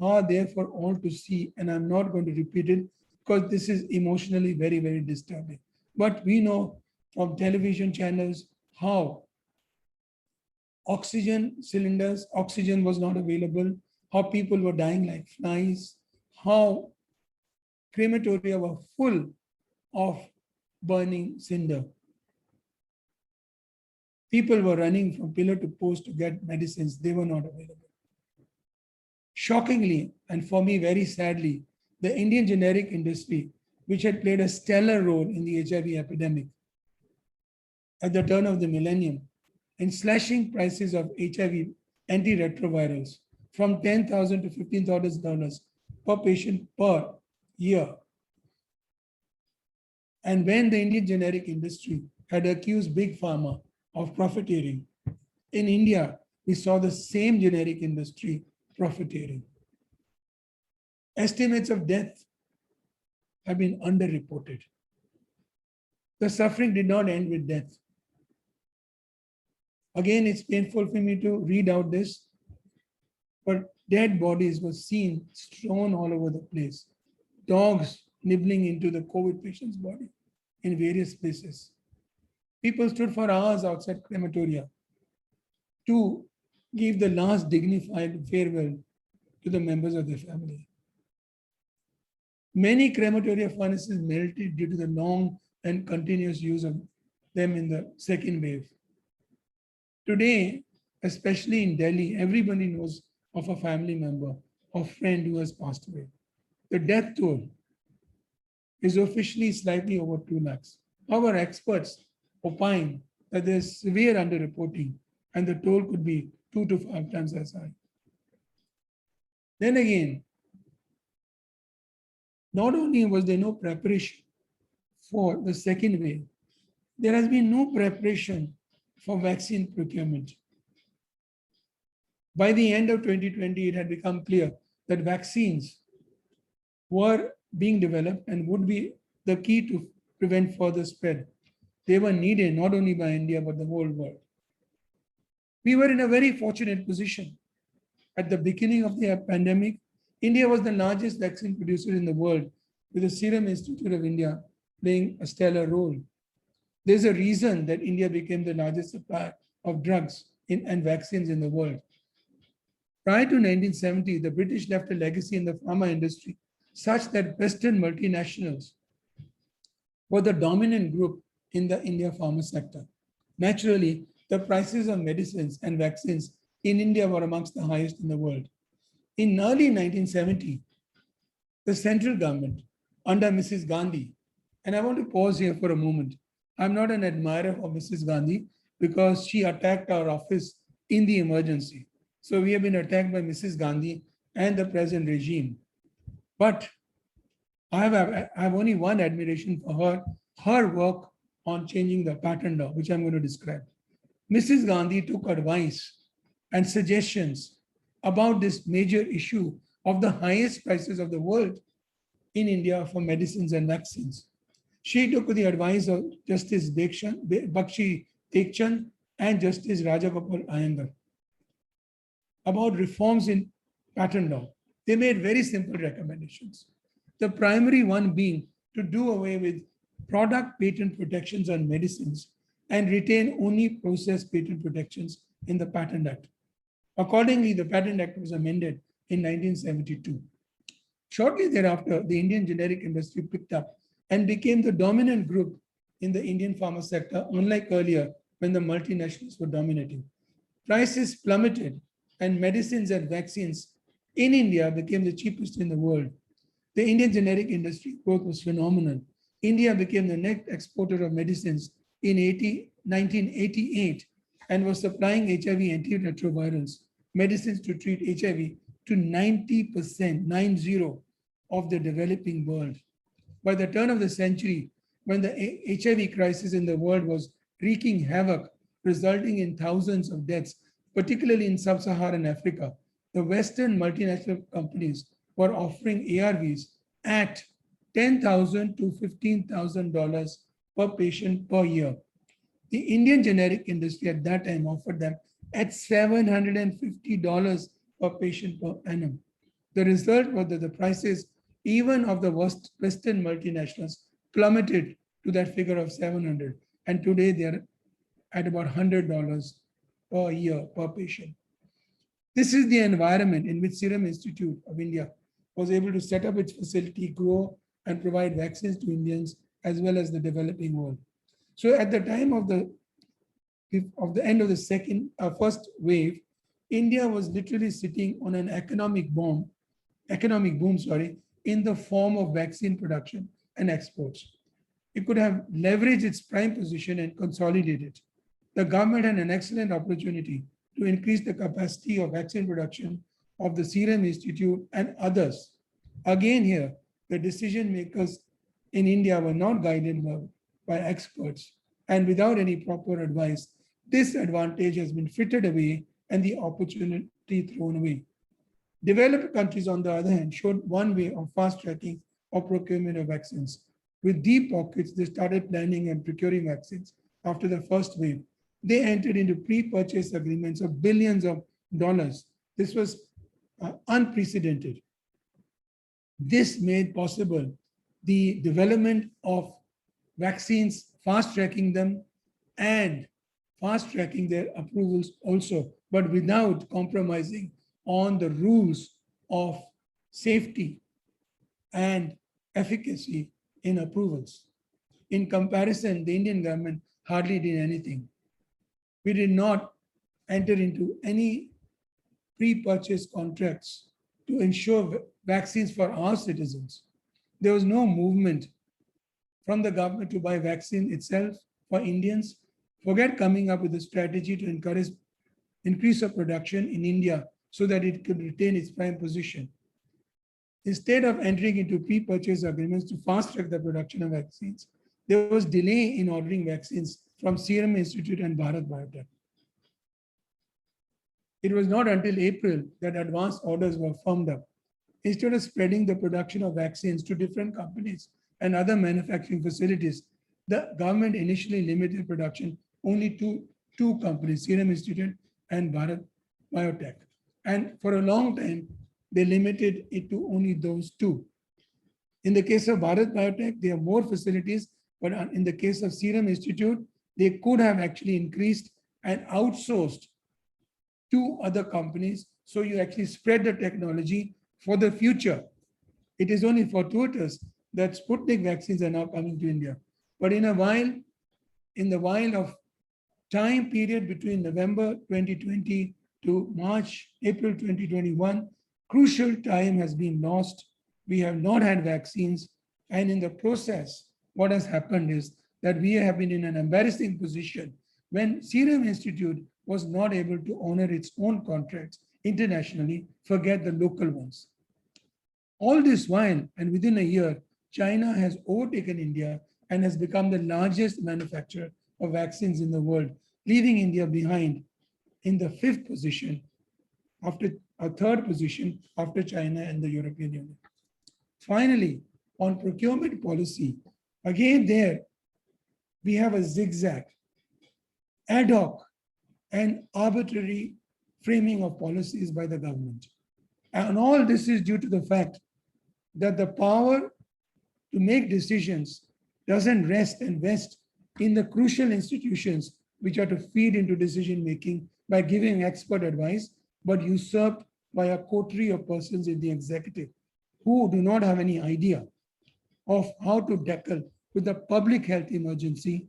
are there for all to see, and I'm not going to repeat it because this is emotionally very, very disturbing. But we know from television channels how oxygen was not available, how people were dying like flies, how crematoria were full of burning cinder. People were running from pillar to post to get medicines. They were not available. Shockingly, and for me very sadly, the Indian generic industry, which had played a stellar role in the HIV epidemic at the turn of the millennium, in slashing prices of HIV antiretrovirals from $10,000 to $15,000 per patient per year. And when the Indian generic industry had accused Big Pharma of profiteering, in India, we saw the same generic industry profiteering. Estimates of death have been underreported. The suffering did not end with death. Again, it's painful for me to read out this, but dead bodies were seen strewn all over the place. Dogs nibbling into the COVID patient's body in various places. People stood for hours outside crematoria to give the last dignified farewell to the members of their family. Many crematoria furnaces melted due to the long and continuous use of them in the second wave. Today, especially in Delhi, everybody knows of a family member or friend who has passed away. The death toll is officially slightly over 2 lakhs. Our experts opine that there is severe underreporting and the toll could be 2 to 5 times as high. Then again, not only was there no preparation for the second wave, there has been no preparation for vaccine procurement. By the end of 2020, it had become clear that vaccines were being developed and would be the key to prevent further spread. They were needed not only by India, but the whole world. We were in a very fortunate position. At the beginning of the pandemic, India was the largest vaccine producer in the world, with the Serum Institute of India playing a stellar role. There's a reason that India became the largest supplier of drugs and vaccines in the world. Prior to 1970, the British left a legacy in the pharma industry such that Western multinationals were the dominant group in the India pharma sector. Naturally, the prices of medicines and vaccines in India were amongst the highest in the world. In early 1970, the central government under Mrs. Gandhi, and I want to pause here for a moment. I'm not an admirer of Mrs. Gandhi because she attacked our office in the emergency. So we have been attacked by Mrs. Gandhi and the present regime. But I have only one admiration for her work on changing the patent law, which I'm going to describe. Mrs. Gandhi took advice and suggestions about this major issue of the highest prices of the world in India for medicines and vaccines. She took the advice of Justice Bakshi Dekchand and Justice Rajagopal Iyengar about reforms in patent law. They made very simple recommendations. The primary one being to do away with product patent protections on medicines and retain only process patent protections in the Patent Act. Accordingly, the Patent Act was amended in 1972. Shortly thereafter, the Indian generic industry picked up and became the dominant group in the Indian pharma sector, unlike earlier when the multinationals were dominating. Prices plummeted and medicines and vaccines in India became the cheapest in the world. The Indian generic industry growth was phenomenal. India became the net exporter of medicines in 1988 and was supplying HIV antiretrovirals, medicines to treat HIV, to 90%, 90, of the developing world. By the turn of the century, when the HIV crisis in the world was wreaking havoc, resulting in thousands of deaths, particularly in sub-Saharan Africa, the Western multinational companies were offering ARVs at $10,000 to $15,000 per patient per year. The Indian generic industry at that time offered them at $750 per patient per annum. The result was that the prices, even of the Western multinationals, plummeted to that figure of 700, and today they are at about $100 per year per patient. This is the environment in which Serum Institute of India was able to set up its facility, grow, and provide vaccines to Indians as well as the developing world. So at the time of the end of the first wave, India was literally sitting on an economic boom, in the form of vaccine production and exports. It could have leveraged its prime position and consolidated. The government had an excellent opportunity to increase the capacity of vaccine production of the Serum Institute and others. Again here, the decision makers in India were not guided by experts, and without any proper advice, this advantage has been frittered away and the opportunity thrown away. Developed countries, on the other hand, showed one way of fast-tracking of procurement of vaccines. With deep pockets, they started planning and procuring vaccines after the first wave. They entered into pre-purchase agreements of billions of dollars. This was unprecedented. This made possible the development of vaccines, fast-tracking them, and fast-tracking their approvals also, but without compromising on the rules of safety and efficacy in approvals. In comparison, the Indian government hardly did anything. We did not enter into any pre-purchase contracts to ensure vaccines for our citizens. There was no movement from the government to buy vaccine itself for Indians. Forget coming up with a strategy to encourage increase of production in India so that it could retain its prime position. Instead of entering into pre-purchase agreements to fast-track the production of vaccines, there was delay in ordering vaccines from Serum Institute and Bharat Biotech. It was not until April that advance orders were firmed up. Instead of spreading the production of vaccines to different companies and other manufacturing facilities, the government initially limited production only to two companies, Serum Institute and Bharat Biotech. And for a long time, they limited it to only those two. In the case of Bharat Biotech, there are more facilities, but in the case of Serum Institute, they could have actually increased and outsourced to other companies. So you actually spread the technology for the future. It is only fortuitous that Sputnik vaccines are now coming to India. But in the while of time period between November 2020 to April 2021, crucial time has been lost. We have not had vaccines. And in the process, what has happened is that we have been in an embarrassing position when Serum Institute was not able to honor its own contracts internationally, forget the local ones. All this while, and within a year, China has overtaken India and has become the largest manufacturer of vaccines in the world, leaving India behind in the fifth position, after a third position after China and the European Union. Finally, on procurement policy, again there, we have a zigzag, ad hoc, and arbitrary framing of policies by the government. And all this is due to the fact that the power to make decisions doesn't rest and vest in the crucial institutions which are to feed into decision making, by giving expert advice, but usurped by a coterie of persons in the executive who do not have any idea of how to tackle with the public health emergency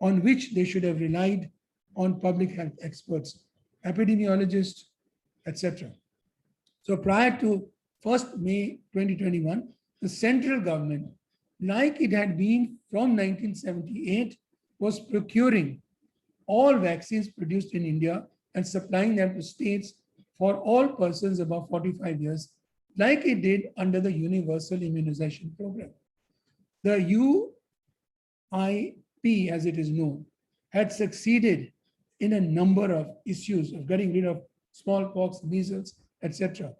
on which they should have relied on public health experts, epidemiologists, etc. So prior to 1st May 2021, the central government, like it had been from 1978, was procuring all vaccines produced in India and supplying them to states for all persons above 45 years, like it did under the Universal Immunization Program. The UIP, as it is known, had succeeded in a number of issues of getting rid of smallpox, measles, etc.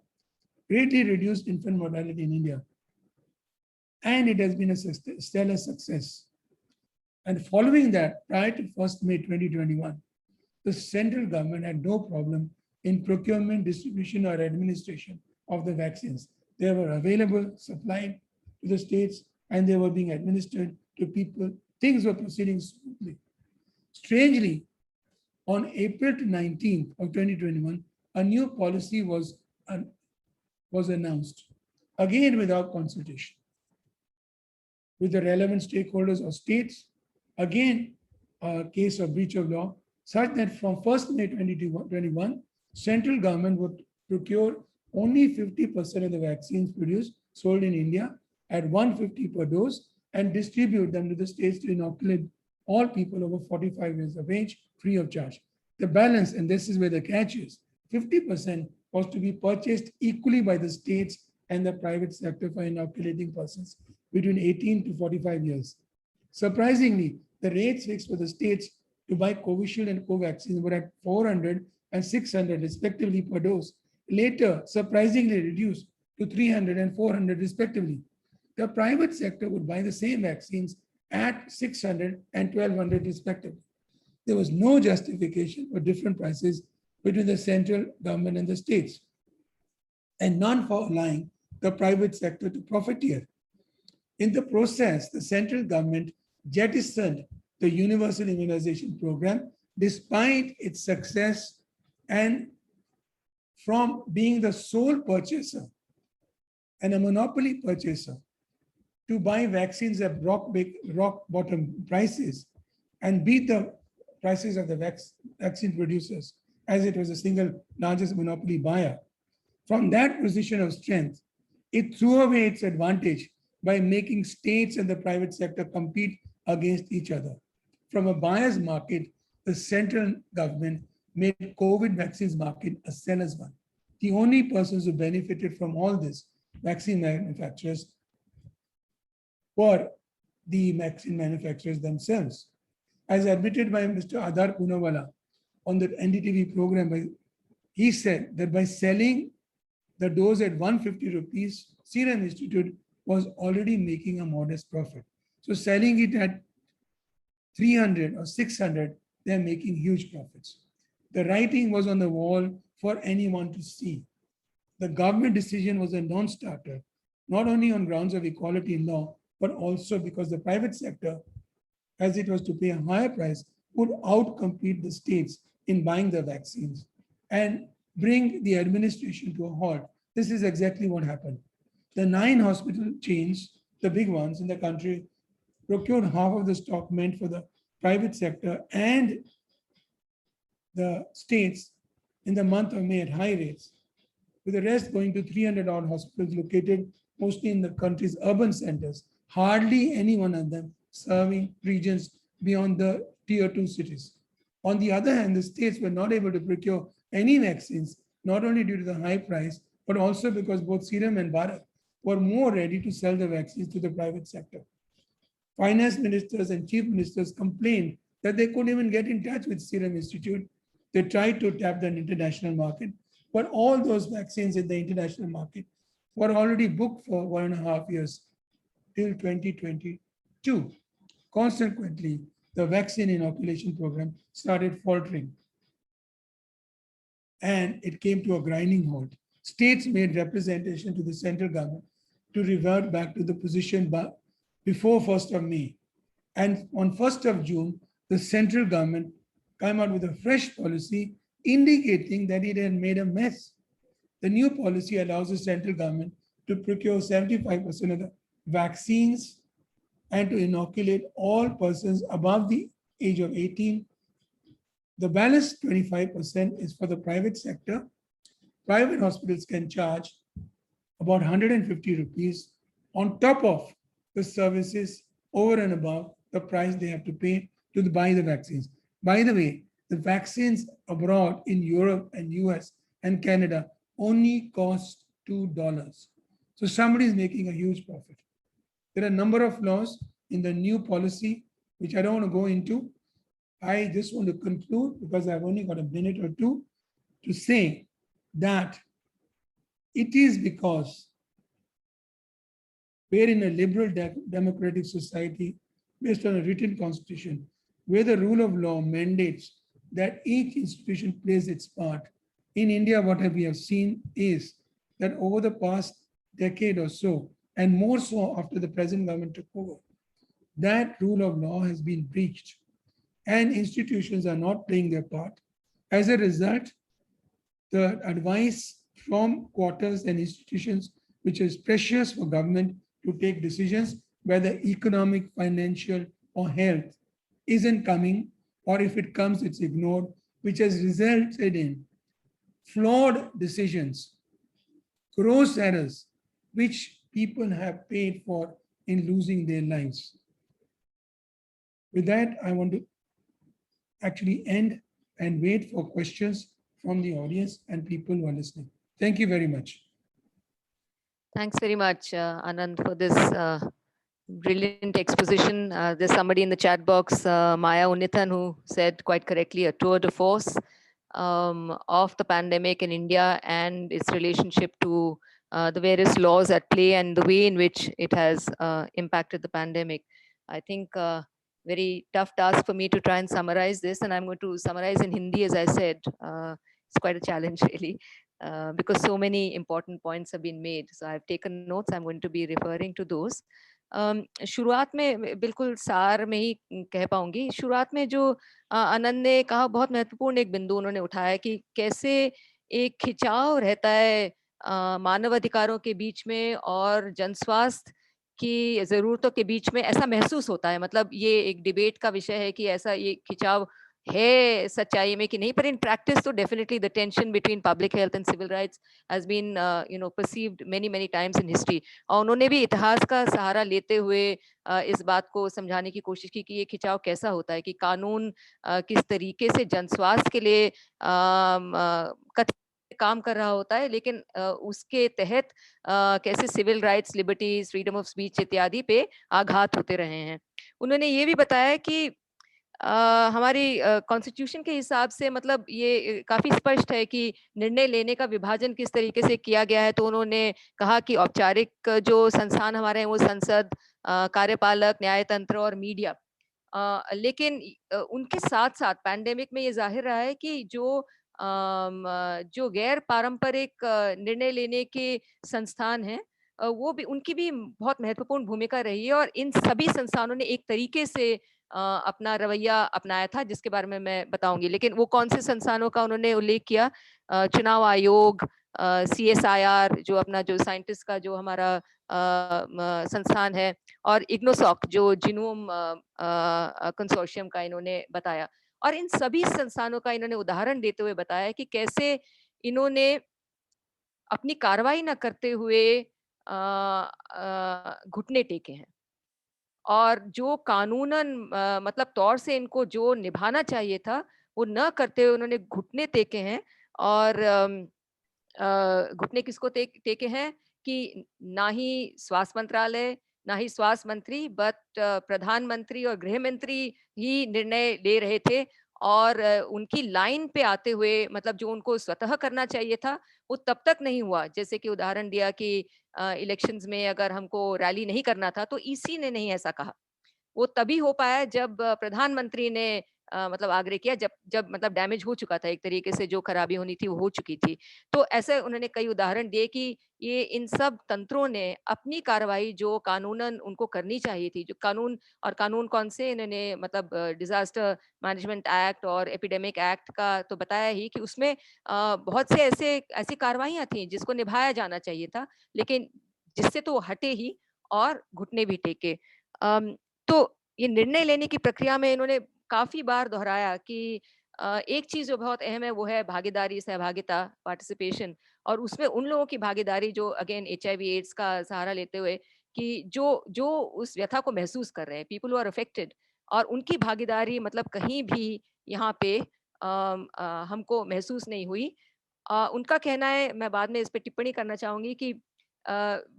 Greatly reduced infant mortality in India. And it has been a stellar success. And following that, prior to 1st May 2021, the central government had no problem in procurement, distribution, or administration of the vaccines. They were available, supplied to the states, and they were being administered to people. Things were proceeding smoothly. Strangely, on April 19th of 2021, a new policy was announced, again without consultation with the relevant stakeholders or states, again a case of breach of law, such that from 1st May 2021, central government would procure only 50% of the vaccines produced, sold in India at 150 per dose, and distribute them to the states to inoculate all people over 45 years of age free of charge. The balance, and this is where the catch is, 50% was to be purchased equally by the states and the private sector for inoculating persons between 18 to 45 years. Surprisingly, the rates fixed for the states to buy Covishield and Covaxin were at 400 and 600 respectively per dose, later surprisingly reduced to 300 and 400 respectively. The private sector would buy the same vaccines at 600 and 1200 respectively. There was no justification for different prices between the central government and the states, and none for allowing the private sector to profiteer. In the process, the central government jettisoned the Universal Immunization Program despite its success, and from being the sole purchaser and a monopoly purchaser to buy vaccines at rock bottom prices and beat the prices of the vaccine producers, as it was the single largest monopoly buyer. From that position of strength, it threw away its advantage by making states and the private sector compete against each other. From a buyer's market, the central government made COVID vaccines market a seller's one. The only persons who benefited from all this, vaccine manufacturers, were the vaccine manufacturers themselves. As admitted by Mr. Adar Poonawalla on the NDTV program, he said that by selling the dose at 150 rupees, Serum Institute was already making a modest profit. So selling it at 300 or 600, they're making huge profits. The writing was on the wall for anyone to see. The government decision was a non-starter, not only on grounds of equality in law, but also because the private sector, as it was to pay a higher price, would outcompete the states in buying the vaccines and bring the administration to a halt. This is exactly what happened. The 9 hospital chains, the big ones in the country, procured half of the stock meant for the private sector and the states in the month of May at high rates, with the rest going to 300 odd hospitals located mostly in the country's urban centers, hardly any one of them serving regions beyond the tier 2 cities. On the other hand, the states were not able to procure any vaccines, not only due to the high price, but also because both Serum and Bharat were more ready to sell the vaccines to the private sector. Finance ministers and chief ministers complained that they couldn't even get in touch with Serum Institute. They tried to tap the international market, but all those vaccines in the international market were already booked for 1.5 years till 2022. Consequently, the vaccine inoculation program started faltering, and it came to a grinding halt. States made representation to the central government to revert back to the position before 1st of May. And on 1st of June, the central government came out with a fresh policy indicating that it had made a mess. The new policy allows the central government to procure 75% of the vaccines and to inoculate all persons above the age of 18. The balance 25% is for the private sector. Private hospitals can charge about 150 rupees on top of the services over and above the price they have to pay to buy the vaccines. By the way, the vaccines abroad in Europe and US and Canada only cost $2. So somebody is making a huge profit. There are a number of laws in the new policy, which I don't want to go into. I just want to conclude, because I've only got a minute or two, to say that it is because we're in a liberal democratic society based on a written constitution, where the rule of law mandates that each institution plays its part. In India, what we have seen is that over the past decade or so, and more so after the present government took over, that rule of law has been breached and institutions are not playing their part. As a result, the advice from quarters and institutions, which is precious for government to take decisions, whether economic, financial, or health, isn't coming, or if it comes, it's ignored, which has resulted in flawed decisions, gross errors, which people have paid for in losing their lives. With that, I want to actually end and wait for questions from the audience and people who are listening. Thank you very much. Thanks very much, Anand, for this brilliant exposition. There's somebody in the chat box, Maya Unithan, who said quite correctly, a tour de force of the pandemic in India and its relationship to the various laws at play and the way in which it has impacted the pandemic. I think very tough task for me to try and summarize this, and I'm going to summarize in Hindi, as I said. It's quite a challenge, really, because so many important points have been made. So I've taken notes. I'm going to be referring to those. शुरुआत में बिल्कुल सार में ही कह पाऊंगी. शुरुआत में जो आनंद ने कहा, बहुत महत्वपूर्ण एक बिंदु उन्होंने उठाया कि कैसे एक खिंचाव रहता है मानव अधिकारों के बीच में और जनस्वास्थ्य की जरूरतों के बीच में. ऐसा महसूस होता है, मतलब ये एक डिबेट का विषय है कि ऐसा ये खिंचाव है सच्चाई में कि नहीं, पर इन प्रैक्टिस तो definitely the tension between public health and civil rights has been perceived many times in history. और उन्होंने भी इतिहास का सहारा लेते हुए इस बात को समझाने की कोशिश की कि ये खिंचाव कैसा होता है, कि कानून किस तरीके से जनस्वास्थ्य के लिए काम कर रहा होता है, लेकिन उसके तहत कैसे civil rights, liberties, freedom of speech इत्यादि पे आघात होते रहे हैं. उन्होंने ये भी बताया कि हमारी कॉन्स्टिट्यूशन के हिसाब से मतलब ये काफी स्पष्ट है कि निर्णय लेने का विभाजन किस तरीके से किया गया है. तो उन्होंने कहा कि औपचारिक जो संस्थान हमारे हैं वो संसद, कार्यपालक, न्यायतंत्र और मीडिया. लेकिन उनके साथ साथ पैंडेमिक में ये जाहिर रहा है कि जो गैर पारंपरिक निर्णय लेने के संस्थान हैं, वो भी, उनकी भी बहुत महत्वपूर्ण भूमिका रही है. और इन सभी संस्थानों ने एक तरीके से अपना रवैया अपनाया था, जिसके बारे में मैं बताऊंगी. लेकिन वो कौन से संस्थानों का उन्होंने उल्लेख किया? चुनाव आयोग, CSIR जो अपना जो साइंटिस्ट का जो हमारा संस्थान है, और इग्नोसॉक जो जीनोम कंसोर्शियम का इन्होंने बताया. और इन सभी संस्थानों का इन्होंने उदाहरण देते हुए बताया कि कैसे इन्होंने अपनी कार्रवाई न करते हुए घुटने टेके हैं, और जो कानूनन मतलब तौर से इनको जो निभाना चाहिए था वो न करते हुए उन्होंने घुटने टेके हैं. और घुटने किसको टेके हैं कि ना ही स्वास्थ्य मंत्रालय, ना ही स्वास्थ्य मंत्री, बट प्रधानमंत्री और गृह मंत्री ही निर्णय ले रहे थे. और उनकी लाइन पे आते हुए, मतलब जो उनको स्वतः करना चाहिए था वो तब तक नहीं हुआ. जैसे कि उदाहरण दिया कि इलेक्शंस में अगर हमको रैली नहीं करना था तो ईसी ने नहीं ऐसा कहा. वो तभी हो पाया जब प्रधानमंत्री ने मतलब आग्रह किया, जब जब मतलब डैमेज हो चुका था, एक तरीके से जो खराबी होनी थी वो हो चुकी थी। तो ऐसे उन्होंने कई उदाहरण दिए कि ये इन सब तंत्रों ने अपनी कार्रवाई जो कानूनन उनको करनी चाहिए थी, जो कानून, और कानून कौन से इन्होंने मतलब डिजास्टर मैनेजमेंट एक्ट और एपिडेमिक एक्ट का तो बताया ही कि उसमें बहुत से ऐसी कार्रवाइयां थी जिसको निभाया जाना चाहिए था, लेकिन जिससे तो वो हटे ही और घुटने भी टेके। तो ये निर्णय लेने की प्रक्रिया में इन्होंने काफी बार दोहराया कि एक चीज जो बहुत अहम है वो है भागीदारी, सहभागिता, पार्टिसिपेशन, और उसमें उन लोगों की भागीदारी जो अगेन HIV एड्स का सहारा लेते हुए कि जो जो उस व्यथा को महसूस कर रहे हैं, पीपल हु आर अफेक्टेड, और उनकी भागीदारी मतलब कहीं भी यहाँ पे हमको महसूस नहीं हुई। उनका कहना है, मैं बाद में इस पे टिप्पणी करना चाहूंगी, कि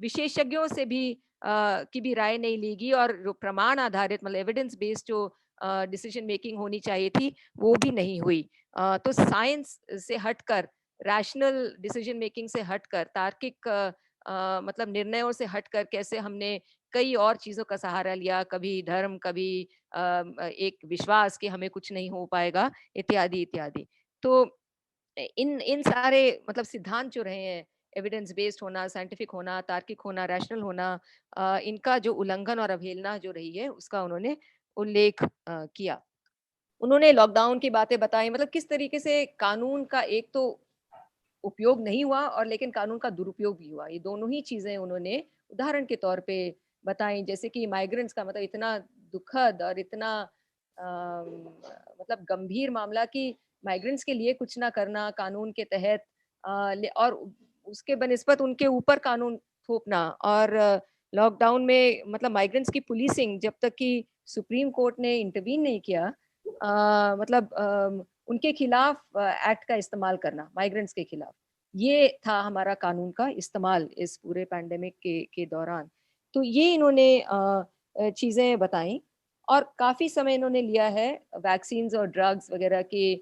विशेषज्ञों से भी की भी राय नहीं ली गई, और जो प्रमाण आधारित मतलब एविडेंस बेस्ड जो डिसीजन मेकिंग होनी चाहिए थी वो भी नहीं हुई। तो साइंस से हटकर, रैशनल डिसीजन मेकिंग से हटकर, तार्किक मतलब निर्णयों से हटकर कैसे हमने कई और चीजों का सहारा लिया, कभी धर्म, कभी एक विश्वास कि हमें कुछ नहीं हो पाएगा, इत्यादि इत्यादि। तो इन इन सारे मतलब सिद्धांत जो रहे हैं, एविडेंस बेस्ड होना, साइंटिफिक होना, तार्किक होना, रैशनल होना, इनका जो उल्लंघन और अवहेलना जो रही है उसका उन्होंने उल्लेख किया। उन्होंने लॉकडाउन की बातें बताई, मतलब किस तरीके से कानून का एक तो उपयोग नहीं हुआ और लेकिन कानून का दुरुपयोग भी हुआ। ये दोनों ही चीजें उन्होंने उदाहरण के तौर पे बताई, जैसे कि माइग्रेंट्स का मतलब इतना दुखद और इतना मतलब गंभीर मामला कि माइग्रेंट्स के लिए कुछ ना करना कानून के तहत, और उसके बनिस्बत उनके ऊपर कानून थोपना, और लॉकडाउन में मतलब माइग्रेंट्स की पुलिसिंग जब तक कि सुप्रीम कोर्ट ने इंटरवीन नहीं किया, मतलब उनके खिलाफ एक्ट का इस्तेमाल करना, माइग्रेंट्स के खिलाफ, ये था हमारा कानून का इस्तेमाल इस पूरे पैंडेमिक के दौरान। तो ये इन्होंने चीजें बताई, और काफी समय इन्होंने लिया है वैक्सीन्स और ड्रग्स वगैरह की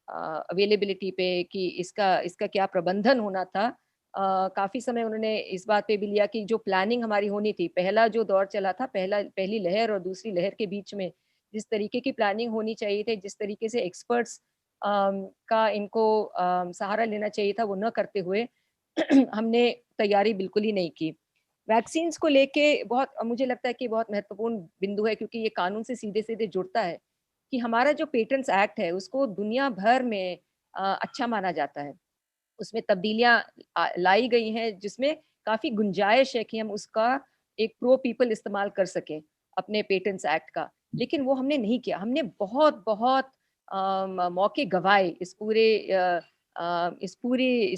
अवेलेबिलिटी पे, कि इसका क्या प्रबंधन होना था। काफी समय उन्होंने इस बात पे भी लिया कि जो प्लानिंग हमारी होनी थी, पहला जो दौर चला था, पहली लहर और दूसरी लहर के बीच में जिस तरीके की प्लानिंग होनी चाहिए थी, जिस तरीके से एक्सपर्ट्स का इनको सहारा लेना चाहिए था, वो न करते हुए हमने तैयारी बिल्कुल ही नहीं की। वैक्सीन को लेके बहुत मुझे लगता है कि बहुत महत्वपूर्ण बिंदु है, क्योंकि ये कानून से सीधे सीधे जुड़ता है कि हमारा जो पेटेंट्स एक्ट है उसको दुनिया भर में अच्छा माना जाता है। उसमें तब्दीलियां लाई गई हैं जिसमें काफी गुंजाइश है कि हम उसका एक प्रो पीपल इस्तेमाल कर सकें अपने पेटेंट्स एक्ट का, लेकिन वो हमने नहीं किया। हमने बहुत बहुत मौके गवाए इस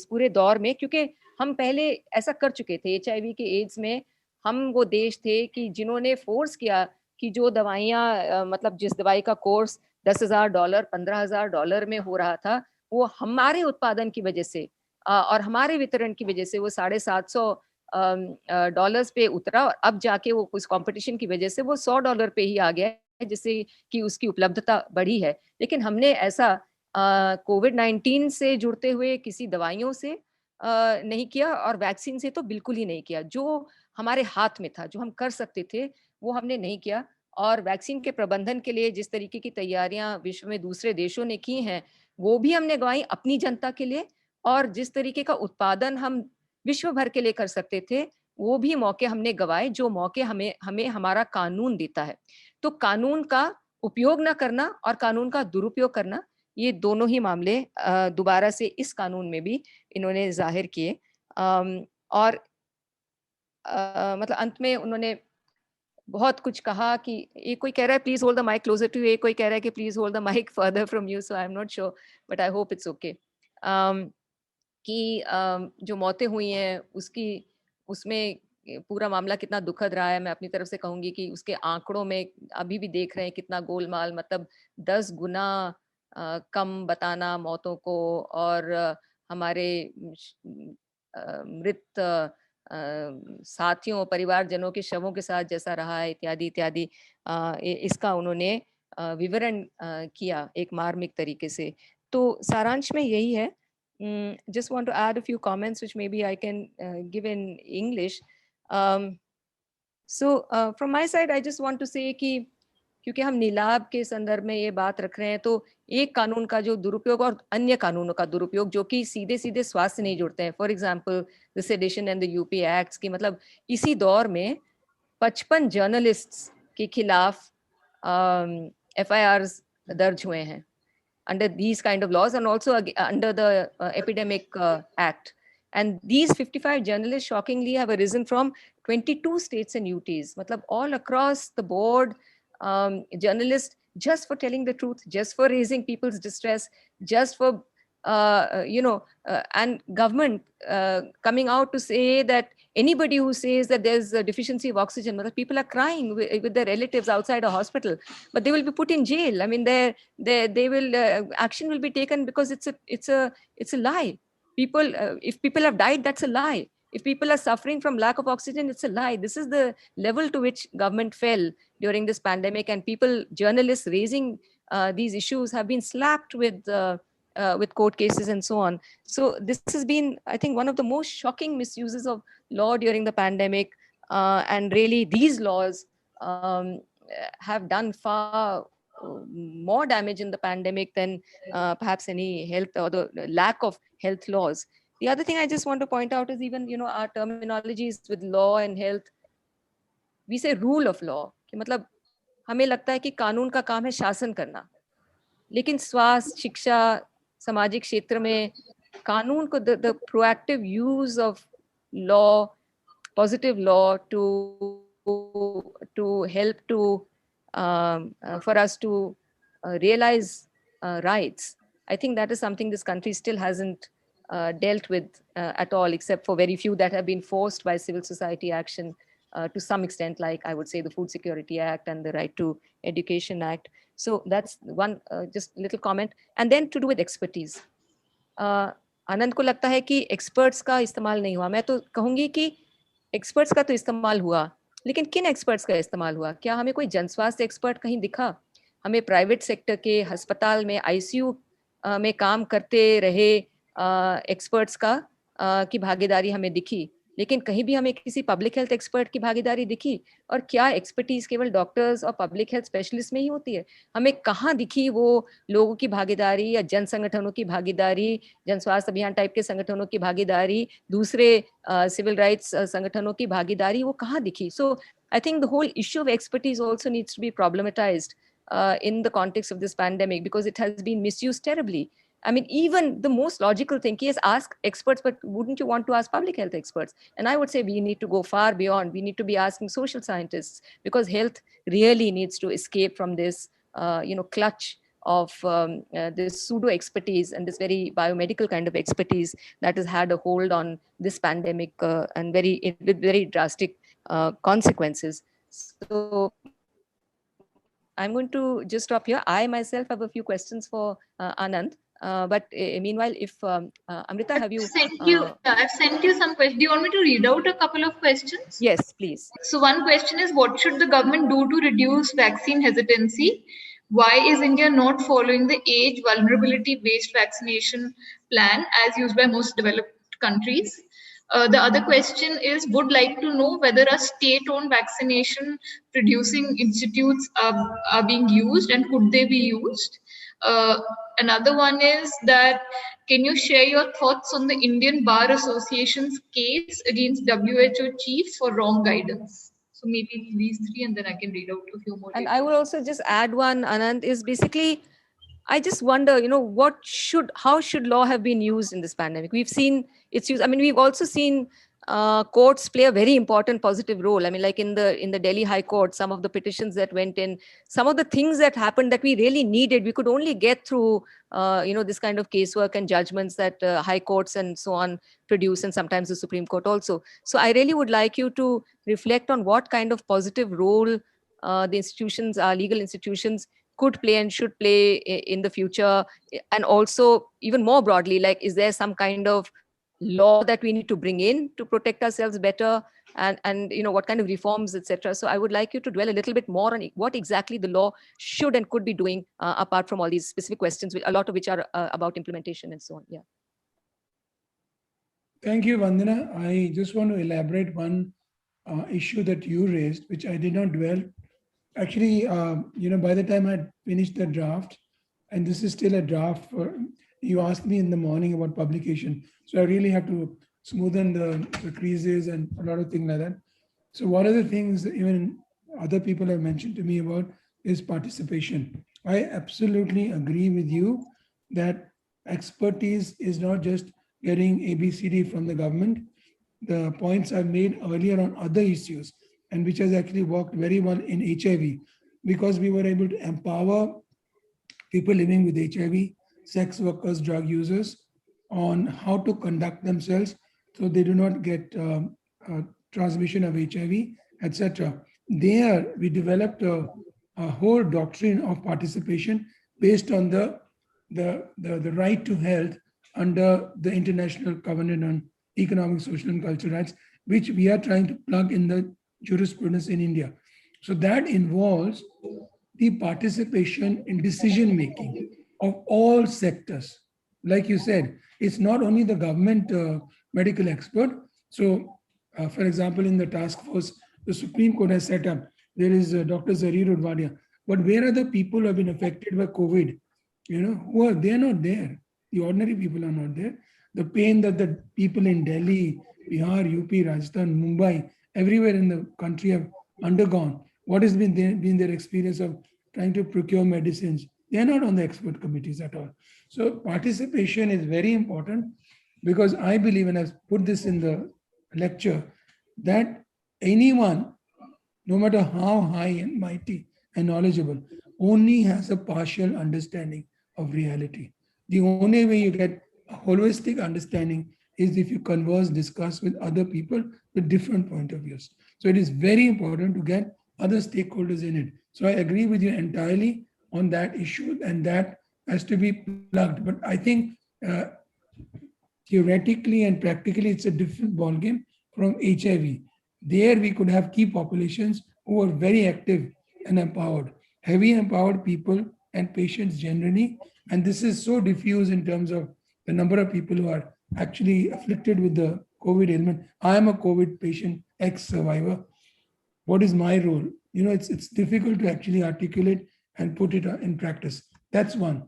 पूरे दौर में, क्योंकि हम पहले ऐसा कर चुके थे। HIV के एड्स में हम वो देश थे कि जिन्होंने फोर्स किया कि जो दवाइयाँ मतलब जिस दवाई का कोर्स $10,000 $15,000 में हो रहा था, वो हमारे उत्पादन की वजह से और हमारे वितरण की वजह से वो $750 पे उतरा, और अब जाके वो उस कंपटीशन की वजह से वो $100 पे ही आ गया है, जिससे कि उसकी उपलब्धता बढ़ी है। लेकिन हमने ऐसा कोविड-19 से जुड़ते हुए किसी दवाइयों से नहीं किया, और वैक्सीन से तो बिल्कुल ही नहीं किया। जो हमारे हाथ में था, जो हम कर सकते थे, वो हमने नहीं किया। और वैक्सीन के प्रबंधन के लिए जिस तरीके की तैयारियां विश्व में दूसरे देशों ने की हैं, वो भी हमने गंवाई अपनी जनता के लिए, और जिस तरीके का उत्पादन हम विश्व भर के लिए कर सकते थे, वो भी मौके हमने गंवाए, जो मौके हमें हमें हमारा कानून देता है। तो कानून का उपयोग ना करना और कानून का दुरुपयोग करना, ये दोनों ही मामले दोबारा से इस कानून में भी इन्होंने जाहिर किए। और मतलब अंत में उन्होंने बहुत कुछ कहा कि ये कोई कह रहा है please hold the mic closer to you, ये कोई कह रहा है कि please hold the mic further from you, so I am not sure but I hope it's okay. कि जो मौतें हुई हैं उसकी उसमें पूरा मामला कितना दुखद रहा है। मैं अपनी तरफ से कहूंगी कि उसके आंकड़ों में अभी भी देख रहे हैं कितना गोलमाल, मतलब 10 गुना कम बताना मौतों को, और हमारे मृत साथियों परिवारजनों के शवों के साथ जैसा रहा है, इत्यादि इत्यादि, इसका उन्होंने विवरण किया एक मार्मिक तरीके से। तो सारांश में यही है। Just want to add a few comments which maybe I can give in English. So from my side, I just want to say कि क्योंकि हम नीलाभ के संदर्भ में ये बात रख रहे हैं, तो एक कानून का जो दुरुपयोग और अन्य कानूनों का दुरुपयोग जो कि सीधे सीधे स्वास्थ्य से नहीं जुड़ते हैं, for example the sedition and the UP acts की, मतलब इसी दौर में 55 जर्नलिस्ट्स के खिलाफ FIRs दर्ज हुए हैं under these kind of laws, and also under the Epidemic Act. And these 55 journalists shockingly have arisen from 22 states and UTs. Matlab all across the board, journalists just for telling the truth, just for raising people's distress, just for, and government coming out to say that anybody who says that there's a deficiency of oxygen, people are crying with their relatives outside a hospital, but they will be put in jail. I mean, they will action will be taken because it's a lie. People, if people have died, that's a lie. If people are suffering from lack of oxygen, it's a lie. This is the level to which government fell during this pandemic, and people, journalists raising these issues have been slapped with court cases and so on. So this has been, I think, one of the most shocking misuses of law during the pandemic. And really, these laws have done far more damage in the pandemic than perhaps any health or the lack of health laws. The other thing I just want to point out is even, our terminologies with law and health. We say rule of law. कि मतलब हमें लगता है कि कानून का काम है शासन करना, लेकिन स्वास्थ्य, शिक्षा, सामाजिक क्षेत्र में कानून को the proactive use of law, positive law to help to for us to realize rights. I think that is something this country still hasn't dealt with at all, except for very few that have been forced by civil society action to some extent, like I would say the Food Security Act and the Right to Education Act. So that's one just little comment. And then to do with expertise. आनंद को लगता है कि experts का इस्तेमाल नहीं हुआ. मैं तो कहूँगी कि experts का तो इस्तेमाल हुआ, लेकिन किन experts का इस्तेमाल हुआ? क्या हमें कोई जनस्वास्थ्य expert कहीं दिखा? हमें private sector के अस्पताल में ICU में काम करते रहे experts का की भागीदारी हमें दिखी, लेकिन कहीं भी हमें किसी पब्लिक हेल्थ एक्सपर्ट की भागीदारी दिखी? और क्या एक्सपर्टीज केवल डॉक्टर्स और पब्लिक हेल्थ स्पेशलिस्ट में ही होती है? हमें कहाँ दिखी वो लोगों की भागीदारी या जन संगठनों की भागीदारी, जन स्वास्थ्य अभियान टाइप के संगठनों की भागीदारी, दूसरे सिविल राइट्स संगठनों की भागीदारी, वो कहाँ दिखी? So I think the whole issue of expertise also needs to be problematised in the context of this pandemic, because it has been misused terribly. I mean, even the most logical thing is ask experts, but wouldn't you want to ask public health experts? And I would say we need to go far beyond. We need to be asking social scientists, because health really needs to escape from this, clutch of this pseudo expertise and this very biomedical kind of expertise that has had a hold on this pandemic and with very drastic consequences. So I'm going to just stop here. I myself have a few questions for Anand. But meanwhile, if Amrita, have you? I've sent you some questions. Do you want me to read out a couple of questions? Yes, please. So one question is, what should the government do to reduce vaccine hesitancy? Why is India not following the age vulnerability-based vaccination plan as used by most developed countries? The other question is, would like to know whether a state-owned vaccination producing institutes are being used, and could they be used? Another one is that, can you share your thoughts on the Indian Bar Association's case against WHO chief for wrong guidance? So maybe these three, and then I can read out a few more. And I will also just add one, Anand, is basically, I just wonder, how should law have been used in this pandemic? We've seen its use. I mean, we've also seen courts play a very important positive role. I mean, like in the Delhi High Court, some of the petitions that went in, some of the things that happened that we really needed, we could only get through, this kind of casework and judgments that high courts and so on produce, and sometimes the Supreme Court also. So I really would like you to reflect on what kind of positive role the institutions, our legal institutions, could play and should play in the future. And also, even more broadly, like, is there some kind of law that we need to bring in to protect ourselves better, and what kind of reforms, etc. So I would like you to dwell a little bit more on what exactly the law should and could be doing, apart from all these specific questions, a lot of which are about implementation and so on. Yeah. Thank you, Vandana. I just want to elaborate one issue that you raised, which I did not dwell Actually, by the time I finished the draft, and this is still a draft you asked me in the morning about publication. So I really have to smoothen the creases and a lot of things like that. So one of the things that even other people have mentioned to me about is participation. I absolutely agree with you that expertise is not just getting ABCD from the government. The points I've made earlier on other issues, and which has actually worked very well in HIV, because we were able to empower people living with HIV, sex workers, drug users, on how to conduct themselves so they do not get transmission of HIV, etc. There, we developed a whole doctrine of participation based on the right to health under the International Covenant on Economic, Social, and Cultural Rights, which we are trying to plug in the jurisprudence in India. So that involves the participation in decision making of all sectors. Like you said, it's not only the government medical expert. So, for example, in the task force, the Supreme Court has set up, there is Dr. Zarir Udvadia. But where are the people who have been affected by COVID? Who are, they're not there. The ordinary people are not there. The pain that the people in Delhi, Bihar, UP, Rajasthan, Mumbai, everywhere in the country have undergone. What has been their experience of trying to procure medicines? They are not on the expert committees at all. So participation is very important, because I believe, and I've put this in the lecture, that anyone, no matter how high and mighty and knowledgeable, only has a partial understanding of reality. The only way you get a holistic understanding is if you converse, discuss with other people with different point of views. So it is very important to get other stakeholders in it. So I agree with you entirely on that issue, and that has to be plugged. But I think theoretically and practically, it's a different ballgame from HIV. There we could have key populations who are very active and empowered, heavy empowered people and patients generally. And this is so diffuse in terms of the number of people who are actually afflicted with the COVID ailment. I am a COVID patient, ex-survivor. What is my role? It's difficult to actually articulate and put it in practice. That's one.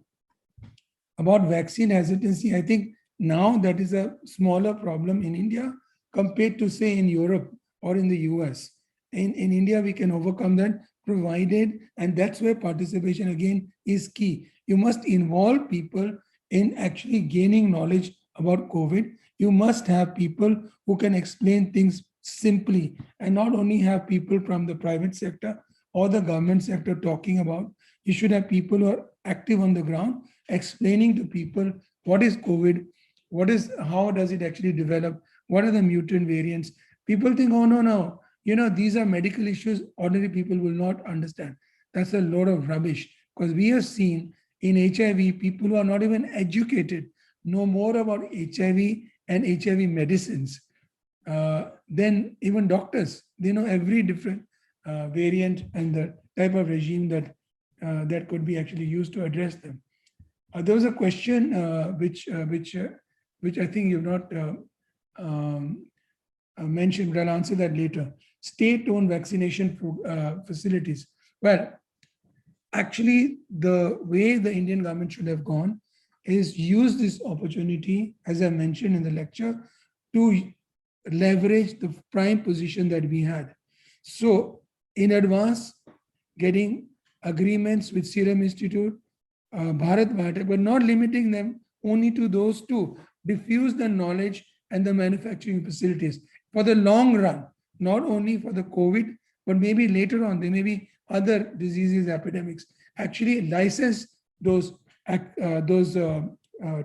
About vaccine hesitancy, I think now that is a smaller problem in India compared to, say, in Europe or in the US. In India, we can overcome that, provided, and that's where participation again is key. You must involve people in actually gaining knowledge about COVID. You must have people who can explain things simply, and not only have people from the private sector or the government sector talking about. You should have people who are active on the ground, explaining to people what is COVID, how does it actually develop, what are the mutant variants. People think, oh, no, these are medical issues, ordinary people will not understand. That's a load of rubbish, because we have seen in HIV, people who are not even educated know more about HIV and HIV medicines than even doctors. They know every different variant and the type of regime that could be actually used to address them. There was a question which I think you've not mentioned, but I'll answer that later. State-owned vaccination facilities. Well, actually, the way the Indian government should have gone is use this opportunity, as I mentioned in the lecture, to leverage the prime position that we had. So in advance, getting agreements with Serum Institute, Bharat Biotech, but not limiting them only to those two. Diffuse the knowledge and the manufacturing facilities for the long run, not only for the COVID, but maybe later on, there may be other diseases, epidemics. Actually license those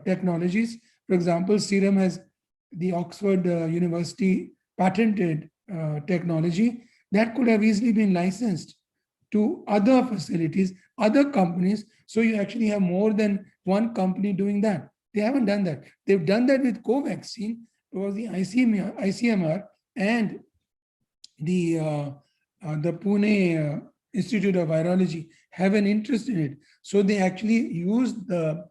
technologies. For example, Serum has the Oxford University patented technology that could have easily been licensed to other facilities, other companies. So you actually have more than one company doing that. They haven't done that. They've done that with Covaxin, because the ICMR and the Pune Institute of Virology have an interest in it. So they actually used the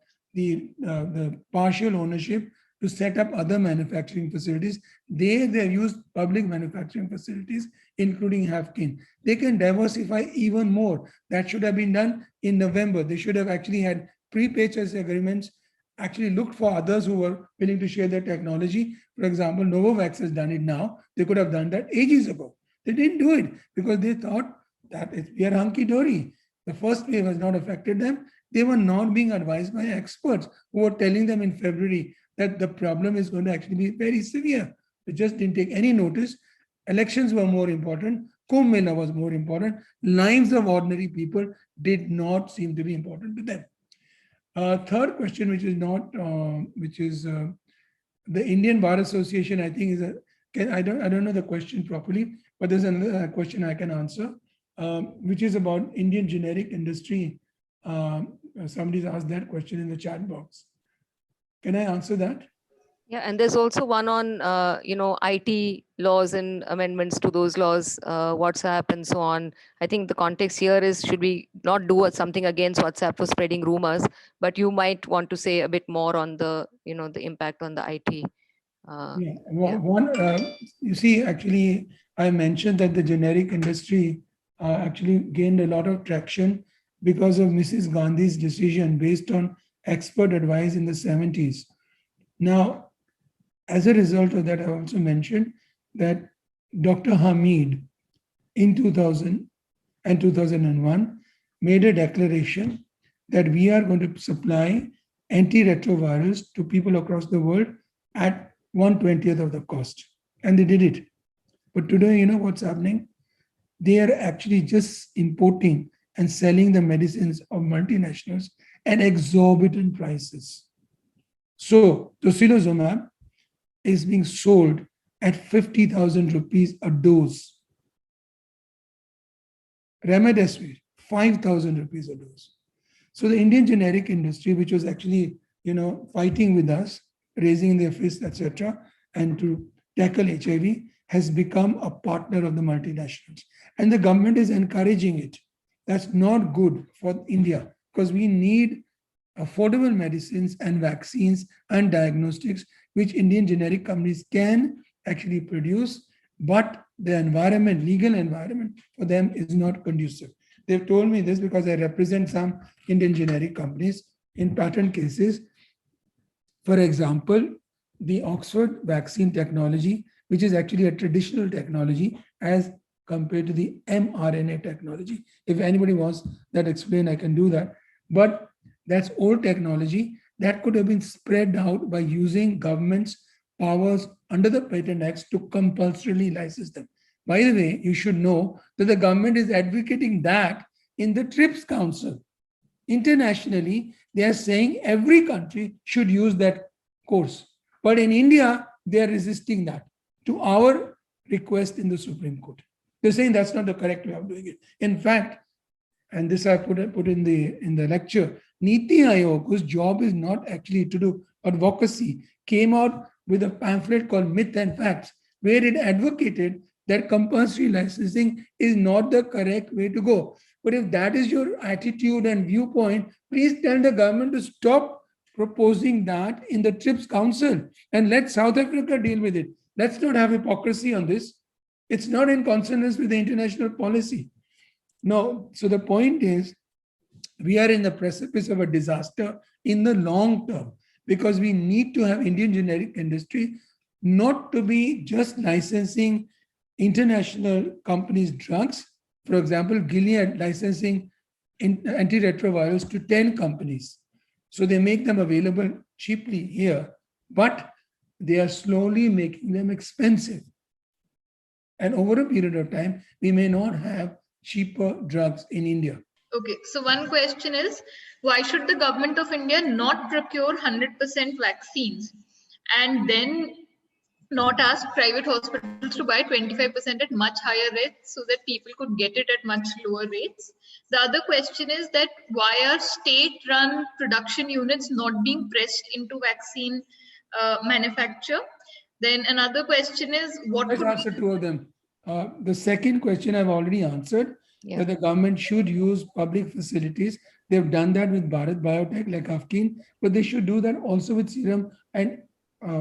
partial ownership to set up other manufacturing facilities. They've used public manufacturing facilities, including Havkin. They can diversify even more. That should have been done in November. They should have actually had pre-purchase agreements, actually looked for others who were willing to share their technology. For example, Novavax has done it now. They could have done that ages ago. They didn't do it because they thought that we are hunky-dory. The first wave has not affected them. They were not being advised by experts who were telling them in February that the problem is going to actually be very severe. They just didn't take any notice. Elections were more important. Kumbh Mela was more important. Lives of ordinary people did not seem to be important to them. Third question, which is not, the Indian Bar Association, I think I don't know the question properly, but there's another question I can answer, which is about Indian generic industry. Somebody's asked that question in the chat box. Can I answer that? Yeah, and there's also one on, IT laws and amendments to those laws, WhatsApp and so on. I think the context here is, should we not do something against WhatsApp for spreading rumors? But you might want to say a bit more on the, the impact on the IT. You see, actually, I mentioned that the generic industry actually gained a lot of traction because of Mrs. Gandhi's decision based on expert advice in the 70s. Now, as a result of that, I also mentioned that Dr. Hamid in 2000 and 2001 made a declaration that we are going to supply antiretrovirals to people across the world at 1/20th of the cost. And they did it. But today, you know what's happening? They are actually just importing and selling the medicines of multinationals at exorbitant prices. So tocilizumab is being sold at 50,000 rupees a dose. Remdesivir, 5,000 rupees a dose. So the Indian generic industry, which was actually, fighting with us, raising their fists, etc., and to tackle HIV, has become a partner of the multinationals. And the government is encouraging it. That's not good for India, because we need affordable medicines and vaccines and diagnostics, which Indian generic companies can actually produce, but the environment, legal environment for them is not conducive. They've told me this because I represent some Indian generic companies in patent cases. For example, the Oxford vaccine technology, which is actually a traditional technology as compared to the mRNA technology. If anybody wants that explained, I can do that. But that's old technology that could have been spread out by using government's powers under the Patent Acts to compulsorily license them. By the way, you should know that the government is advocating that in the TRIPS Council. Internationally, they are saying every country should use that course. But in India, they are resisting that to our request in the Supreme Court. They're saying that's not the correct way of doing it. In fact, and this I put in the lecture, Niti Aayog, whose job is not actually to do advocacy, came out with a pamphlet called Myth and Facts, where it advocated that compulsory licensing is not the correct way to go. But if that is your attitude and viewpoint, please tell the government to stop proposing that in the TRIPS Council and let South Africa deal with it. Let's not have hypocrisy on this. It's not in consonance with the international policy. No, so the point is, we are in the precipice of a disaster in the long term, because we need to have Indian generic industry not to be just licensing international companies' drugs. For example, Gilead licensing antiretrovirals to 10 companies. So they make them available cheaply here, but they are slowly making them expensive. And over a period of time, we may not have cheaper drugs in India. Okay, so one question is, why should the government of India not procure 100% vaccines and then not ask private hospitals to buy 25% at much higher rates so that people could get it at much lower rates? The other question is that why are state-run production units not being pressed into vaccine manufacture? Then another question is, what Let's answer two of them. The second question I've already answered, that the government should use public facilities. They've done that with Bharat Biotech, like Havkin, but they should do that also with Serum and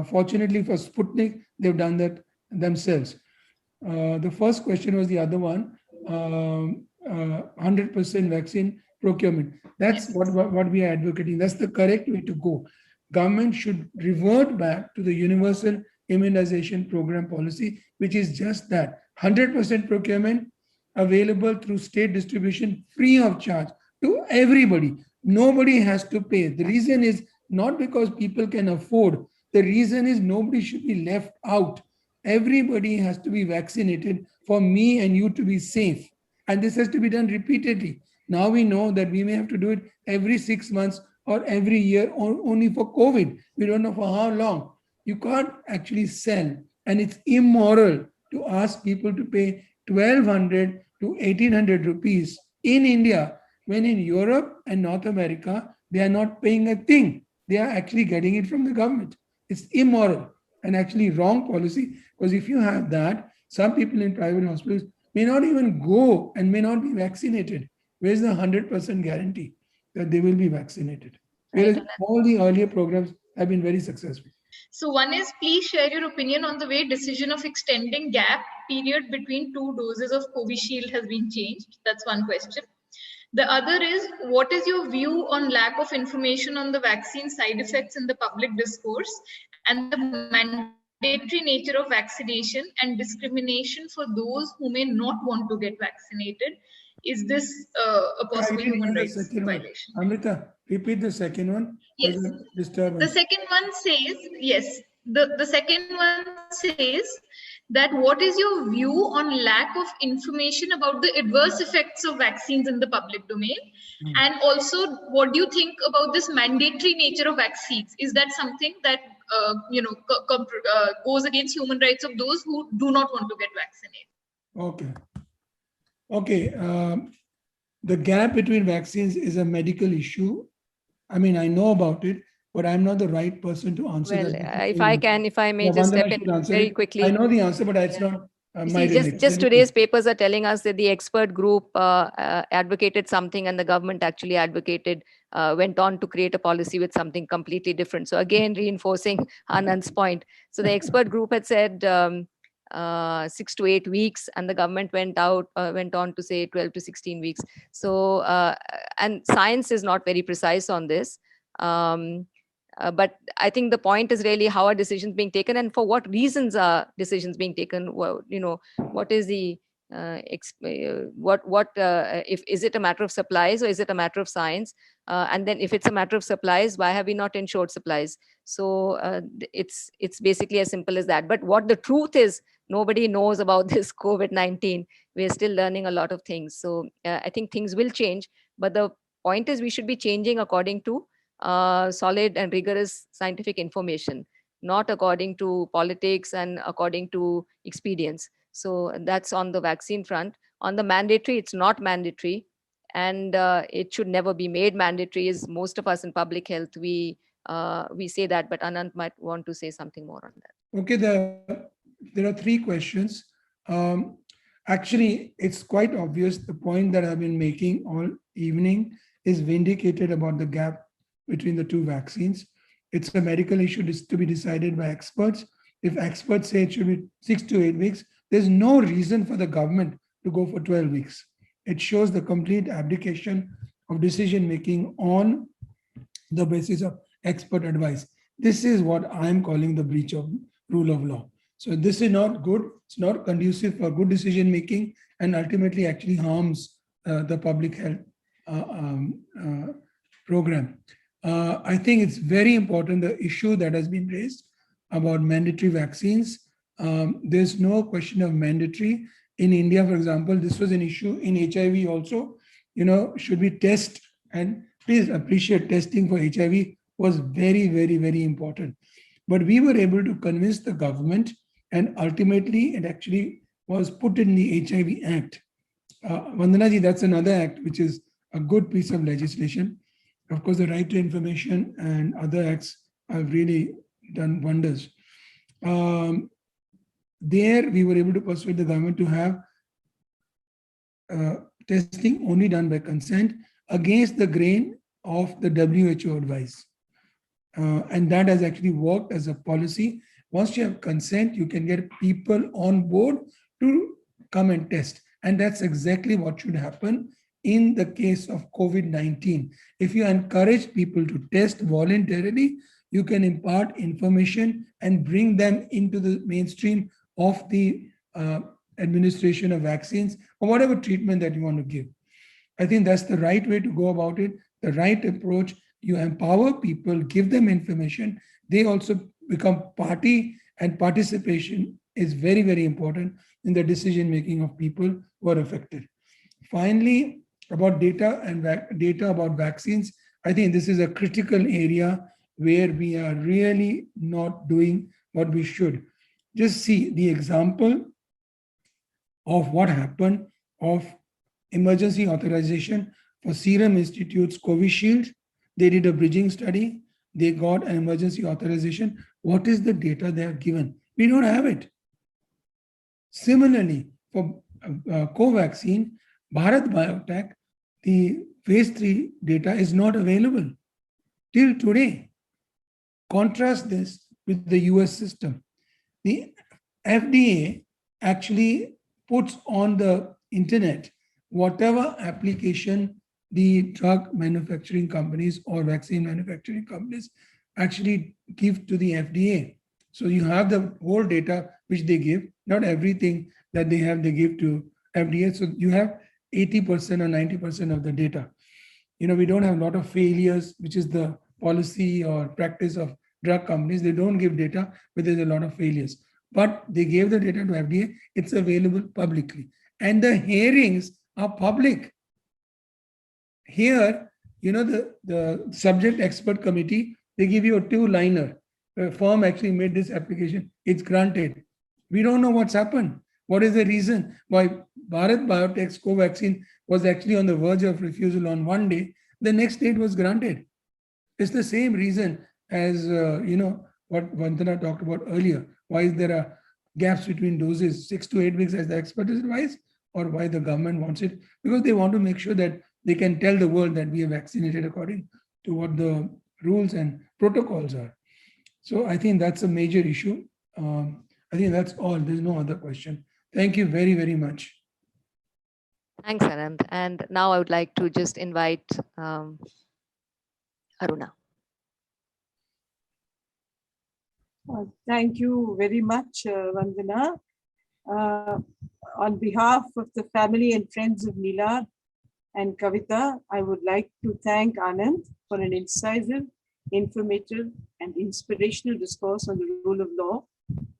fortunately for Sputnik, they've done that themselves. The first question was the other one, 100% vaccine procurement. That's what we are advocating. That's the correct way to go. Government should revert back to the universal immunization program policy, which is just that 100% procurement available through state distribution free of charge to everybody. Nobody has to pay. The reason is not because people can afford. The reason is nobody should be left out. Everybody has to be vaccinated for me and you to be safe. And this has to be done repeatedly. Now we know that we may have to do it every 6 months or every year or only for COVID. We don't know for how long. You can't actually sell. And it's immoral to ask people to pay 1,200 to 1,800 rupees in India, when in Europe and North America, they are not paying a thing. They are actually getting it from the government. It's immoral and actually wrong policy, because if you have that, some people in private hospitals may not even go and may not be vaccinated. Where's the 100% guarantee that they will be vaccinated? Whereas all the earlier programs have been very successful. So one is, please share your opinion on the way decision of extending gap period between 2 doses of Covishield has been changed. That's one question. The other is, what is your view on lack of information on the vaccine side effects in the public discourse and the mandatory nature of vaccination and discrimination for those who may not want to get vaccinated? Is this a possible human rights violation? Amrita, repeat the second one. Yes. The second one says, yes, the second one says that what is your view on lack of information about the adverse effects of vaccines in the public domain? And also, what do you think about this mandatory nature of vaccines? Is that something that goes against human rights of those who do not want to get vaccinated? Okay. The gap between vaccines is a medical issue. I mean, I know about it, but I'm not the right person to answer that. If I may just step in very quickly. I know the answer, but it's not my just today's papers are telling us that the expert group advocated something and the government actually went on to create a policy with something completely different. So again, reinforcing Anand's point. So the expert group had said 6 to 8 weeks, and the government went on to say 12 to 16 weeks. So and science is not very precise on this. But I think the point is really how are decisions being taken and for what reasons are decisions being taken? Well, what is the if is it a matter of supplies or is it a matter of science? And then if it's a matter of supplies, why have we not ensured supplies? So it's basically as simple as that. But what the truth is, nobody knows about this COVID-19. We're still learning a lot of things. So I think things will change. But the point is we should be changing according to solid and rigorous scientific information, not according to politics and according to expedience. So that's on the vaccine front. On the mandatory, it's not mandatory, and it should never be made mandatory. Is most of us in public health, we say that, but Anand might want to say something more on that. Okay, there are 3 questions. Actually, it's quite obvious. The point that I've been making all evening is vindicated about the gap between the 2 vaccines. It's a medical issue to be decided by experts. If experts say it should be 6 to 8 weeks, there's no reason for the government to go for 12 weeks. It shows the complete abdication of decision-making on the basis of expert advice. This is what I'm calling the breach of rule of law. So this is not good. It's not conducive for good decision-making and ultimately actually harms the public health program. I think it's very important, the issue that has been raised about mandatory vaccines. There's no question of mandatory. In India, for example, this was an issue in HIV also. Should we test? And please appreciate testing for HIV was very, very, very important. But we were able to convince the government, and ultimately it actually was put in the HIV Act. Vandana ji, that's another act which is a good piece of legislation. Of course, the right to information and other acts have really done wonders. There, we were able to persuade the government to have testing only done by consent against the grain of the WHO advice. and that has actually worked as a policy. Once you have consent, you can get people on board to come and test. And that's exactly what should happen in the case of COVID-19. If you encourage people to test voluntarily, you can impart information and bring them into the mainstream of the administration of vaccines or whatever treatment that you want to give. I think that's the right way to go about it, the right approach. You empower people, give them information. They also become party, and participation is very, very important in the decision making of people who are affected. Finally, about data and data about vaccines, I think this is a critical area where we are really not doing what we should. Just see the example of what happened of emergency authorization for Serum Institute's Covishield. They did a bridging study. They got an emergency authorization. What is the data they have given? We don't have it. Similarly, for Covaxin, Bharat Biotech, the phase 3 data is not available till today. Contrast this with the US system. The FDA actually puts on the internet whatever application the drug manufacturing companies or vaccine manufacturing companies actually give to the FDA. So you have the whole data which they give, not everything that they have, they give to FDA. So you have 80% or 90% of the data. You know, we don't have a lot of failures, which is the policy or practice of drug companies. They don't give data, but there's a lot of failures. But they gave the data to FDA. It's available publicly. And the hearings are public. Here, you know, the subject expert committee, they give you a 2-liner. A firm actually made this application. It's granted. We don't know what's happened. What is the reason why Bharat Biotech's Covaxin was actually on the verge of refusal on one day? The next day it was granted. It's the same reason as, you know, what Vandana talked about earlier. Why is there are gaps between doses, 6 to 8 weeks as the expert advice, or why the government wants it? Because they want to make sure that they can tell the world that we are vaccinated according to what the rules and protocols are. So I think that's a major issue. I think that's all. There's no other question. Thank you very, very much. Thanks, Anand. And now I would like to just invite Aruna. Thank you very much, Vandana. On behalf of the family and friends of Neelab and Kavita, I would like to thank Anand for an incisive, informative, and inspirational discourse on the rule of law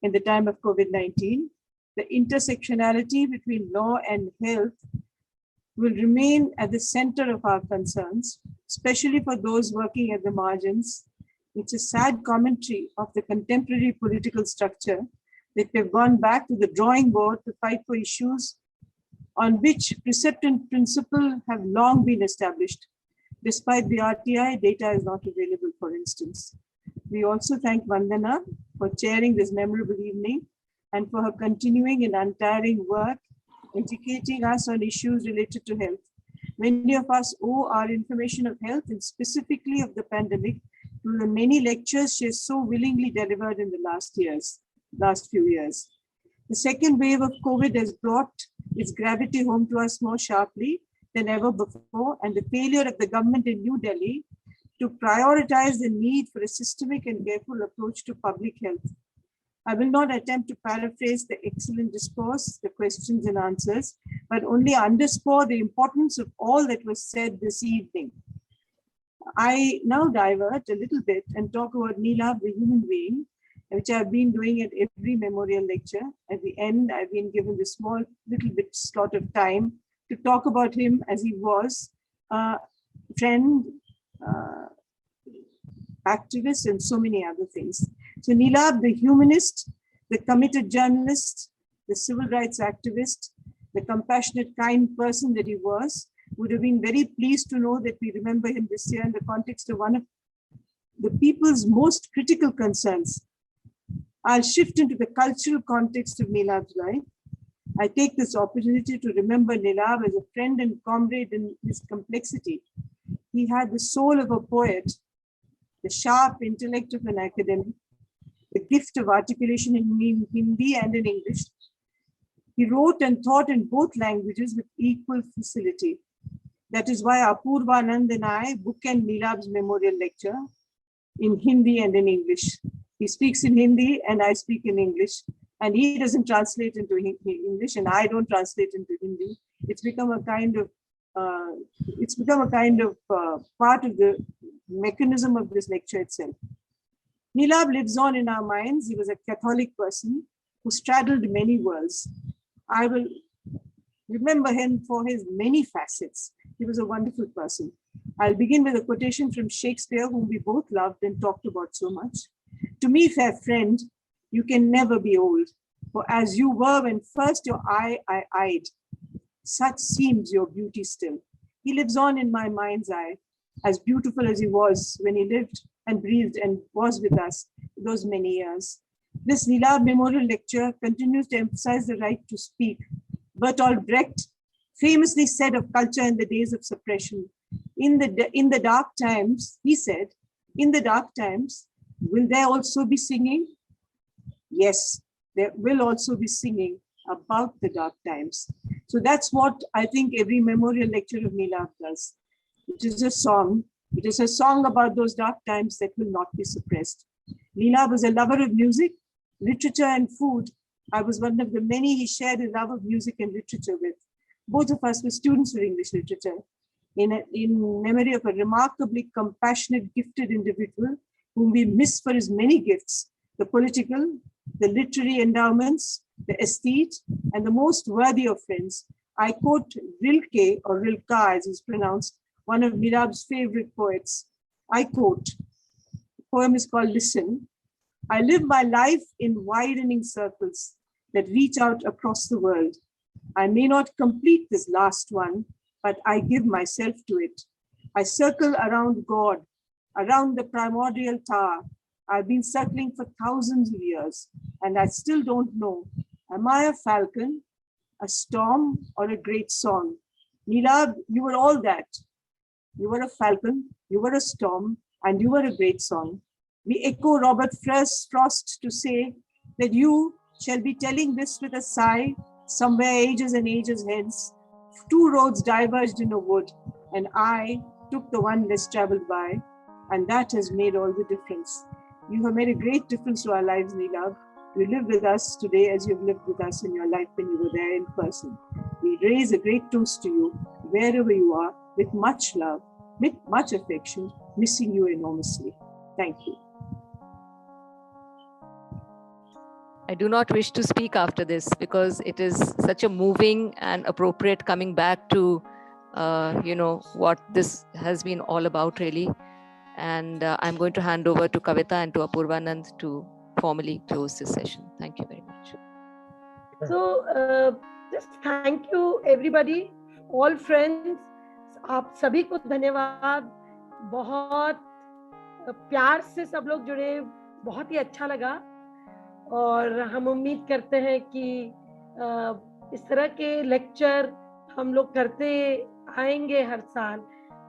in the time of COVID-19. The intersectionality between law and health will remain at the center of our concerns, especially for those working at the margins. It's a sad commentary of the contemporary political structure that we've gone back to the drawing board to fight for issues on which precept and principle have long been established. Despite the RTI, data is not available, for instance. We also thank Vandana for chairing this memorable evening and for her continuing and untiring work, educating us on issues related to health. Many of us owe our information of health and specifically of the pandemic to the many lectures she has so willingly delivered in the last few years. The second wave of COVID has brought its gravity home to us more sharply than ever before, and the failure of the government in New Delhi to prioritize the need for a systemic and careful approach to public health. I will not attempt to paraphrase the excellent discourse, the questions and answers, but only underscore the importance of all that was said this evening. I now divert a little bit and talk about Neelab, the human being, which I've been doing at every memorial lecture. At the end, I've been given this small little bit slot of time to talk about him as he was a friend, activist, and so many other things. So Neelab, the humanist, the committed journalist, the civil rights activist, the compassionate, kind person that he was, would have been very pleased to know that we remember him this year in the context of one of the people's most critical concerns. I'll shift into the cultural context of Neelab's life. I take this opportunity to remember Neelab as a friend and comrade in his complexity. He had the soul of a poet the sharp intellect of an academic, the gift of articulation in Hindi and in English. He wrote and taught in both languages with equal facility. That is why Apurva Anand and I bookend Neelabh's memorial lecture in Hindi and in English. He speaks in Hindi and I speak in English, and he doesn't translate into English and I don't translate into Hindi. It's become a kind of part of the mechanism of this lecture itself. Neelabh lives on in our minds. He was a Catholic person who straddled many worlds. I will remember him for his many facets. He was a wonderful person. I'll begin with a quotation from Shakespeare, whom we both loved and talked about so much. To me, fair friend, you can never be old, for as you were when first your eye I eyed, such seems your beauty still. He lives on in my mind's eye, as beautiful as he was when he lived and breathed and was with us those many years. This Neelabh Memorial Lecture continues to emphasize the right to speak. Bertolt Brecht famously said of culture in the days of suppression, in the dark times, he said, in the dark times, will there also be singing? Yes, there will also be singing about the dark times. So that's what I think every memorial lecture of Neelabh does. It is a song. It is a song about those dark times that will not be suppressed. Neelabh was a lover of music, literature and food. I was one of the many he shared a love of music and literature with. Both of us were students of English literature. In memory of a remarkably compassionate, gifted individual whom we miss for his many gifts, the political, the literary endowments, the aesthete, and the most worthy of friends, I quote Rilke, or Rilke as it's pronounced, one of Neelabh's favorite poets. I quote, the poem is called Listen. I live my life in widening circles that reach out across the world. I may not complete this last one, but I give myself to it. I circle around God, around the primordial tower. I've been circling for thousands of years, and I still don't know, am I a falcon, a storm, or a great song? Neelabh, you were all that. You were a falcon, you were a storm, and you were a great song. We echo Robert Frost to say that you shall be telling this with a sigh, somewhere ages and ages hence. Two roads diverged in a wood, and I took the one less traveled by, and that has made all the difference. You have made a great difference to our lives, Neelabh. You live with us today as you've lived with us in your life when you were there in person. We raise a great toast to you, wherever you are, with much love, with much affection, missing you enormously. Thank you. I do not wish to speak after this because it is such a moving and appropriate coming back to, what this has been all about really. And I'm going to hand over to Kavita and to Apurva Anand to formally close this session. Thank you very much. So just thank you everybody, all friends. आप सभी को धन्यवाद. बहुत प्यार से सब लोग जुड़े, बहुत ही अच्छा लगा. और हम उम्मीद करते हैं कि इस तरह के लेक्चर हम लोग करते आएंगे हर साल.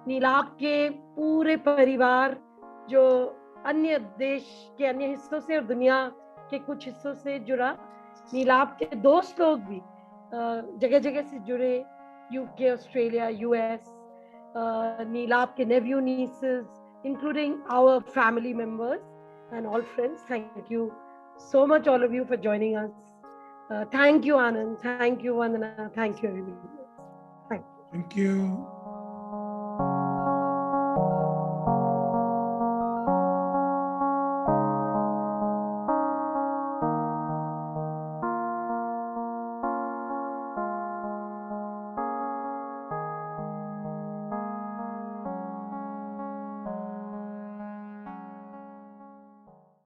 नीलाभ के पूरे परिवार जो अन्य देश के अन्य हिस्सों से और दुनिया के कुछ हिस्सों से जुड़ा, नीलाभ के दोस्त लोग भी जगह जगह से जुड़े, यूके, ऑस्ट्रेलिया, यूएस, नीलाभ के नेव्यू, nieces, including our family members and all friends. Thank you so much, all of you, for joining us. Thank you, Anand. Thank you, Vandana. Thank you, everybody. Thank you. Thank you.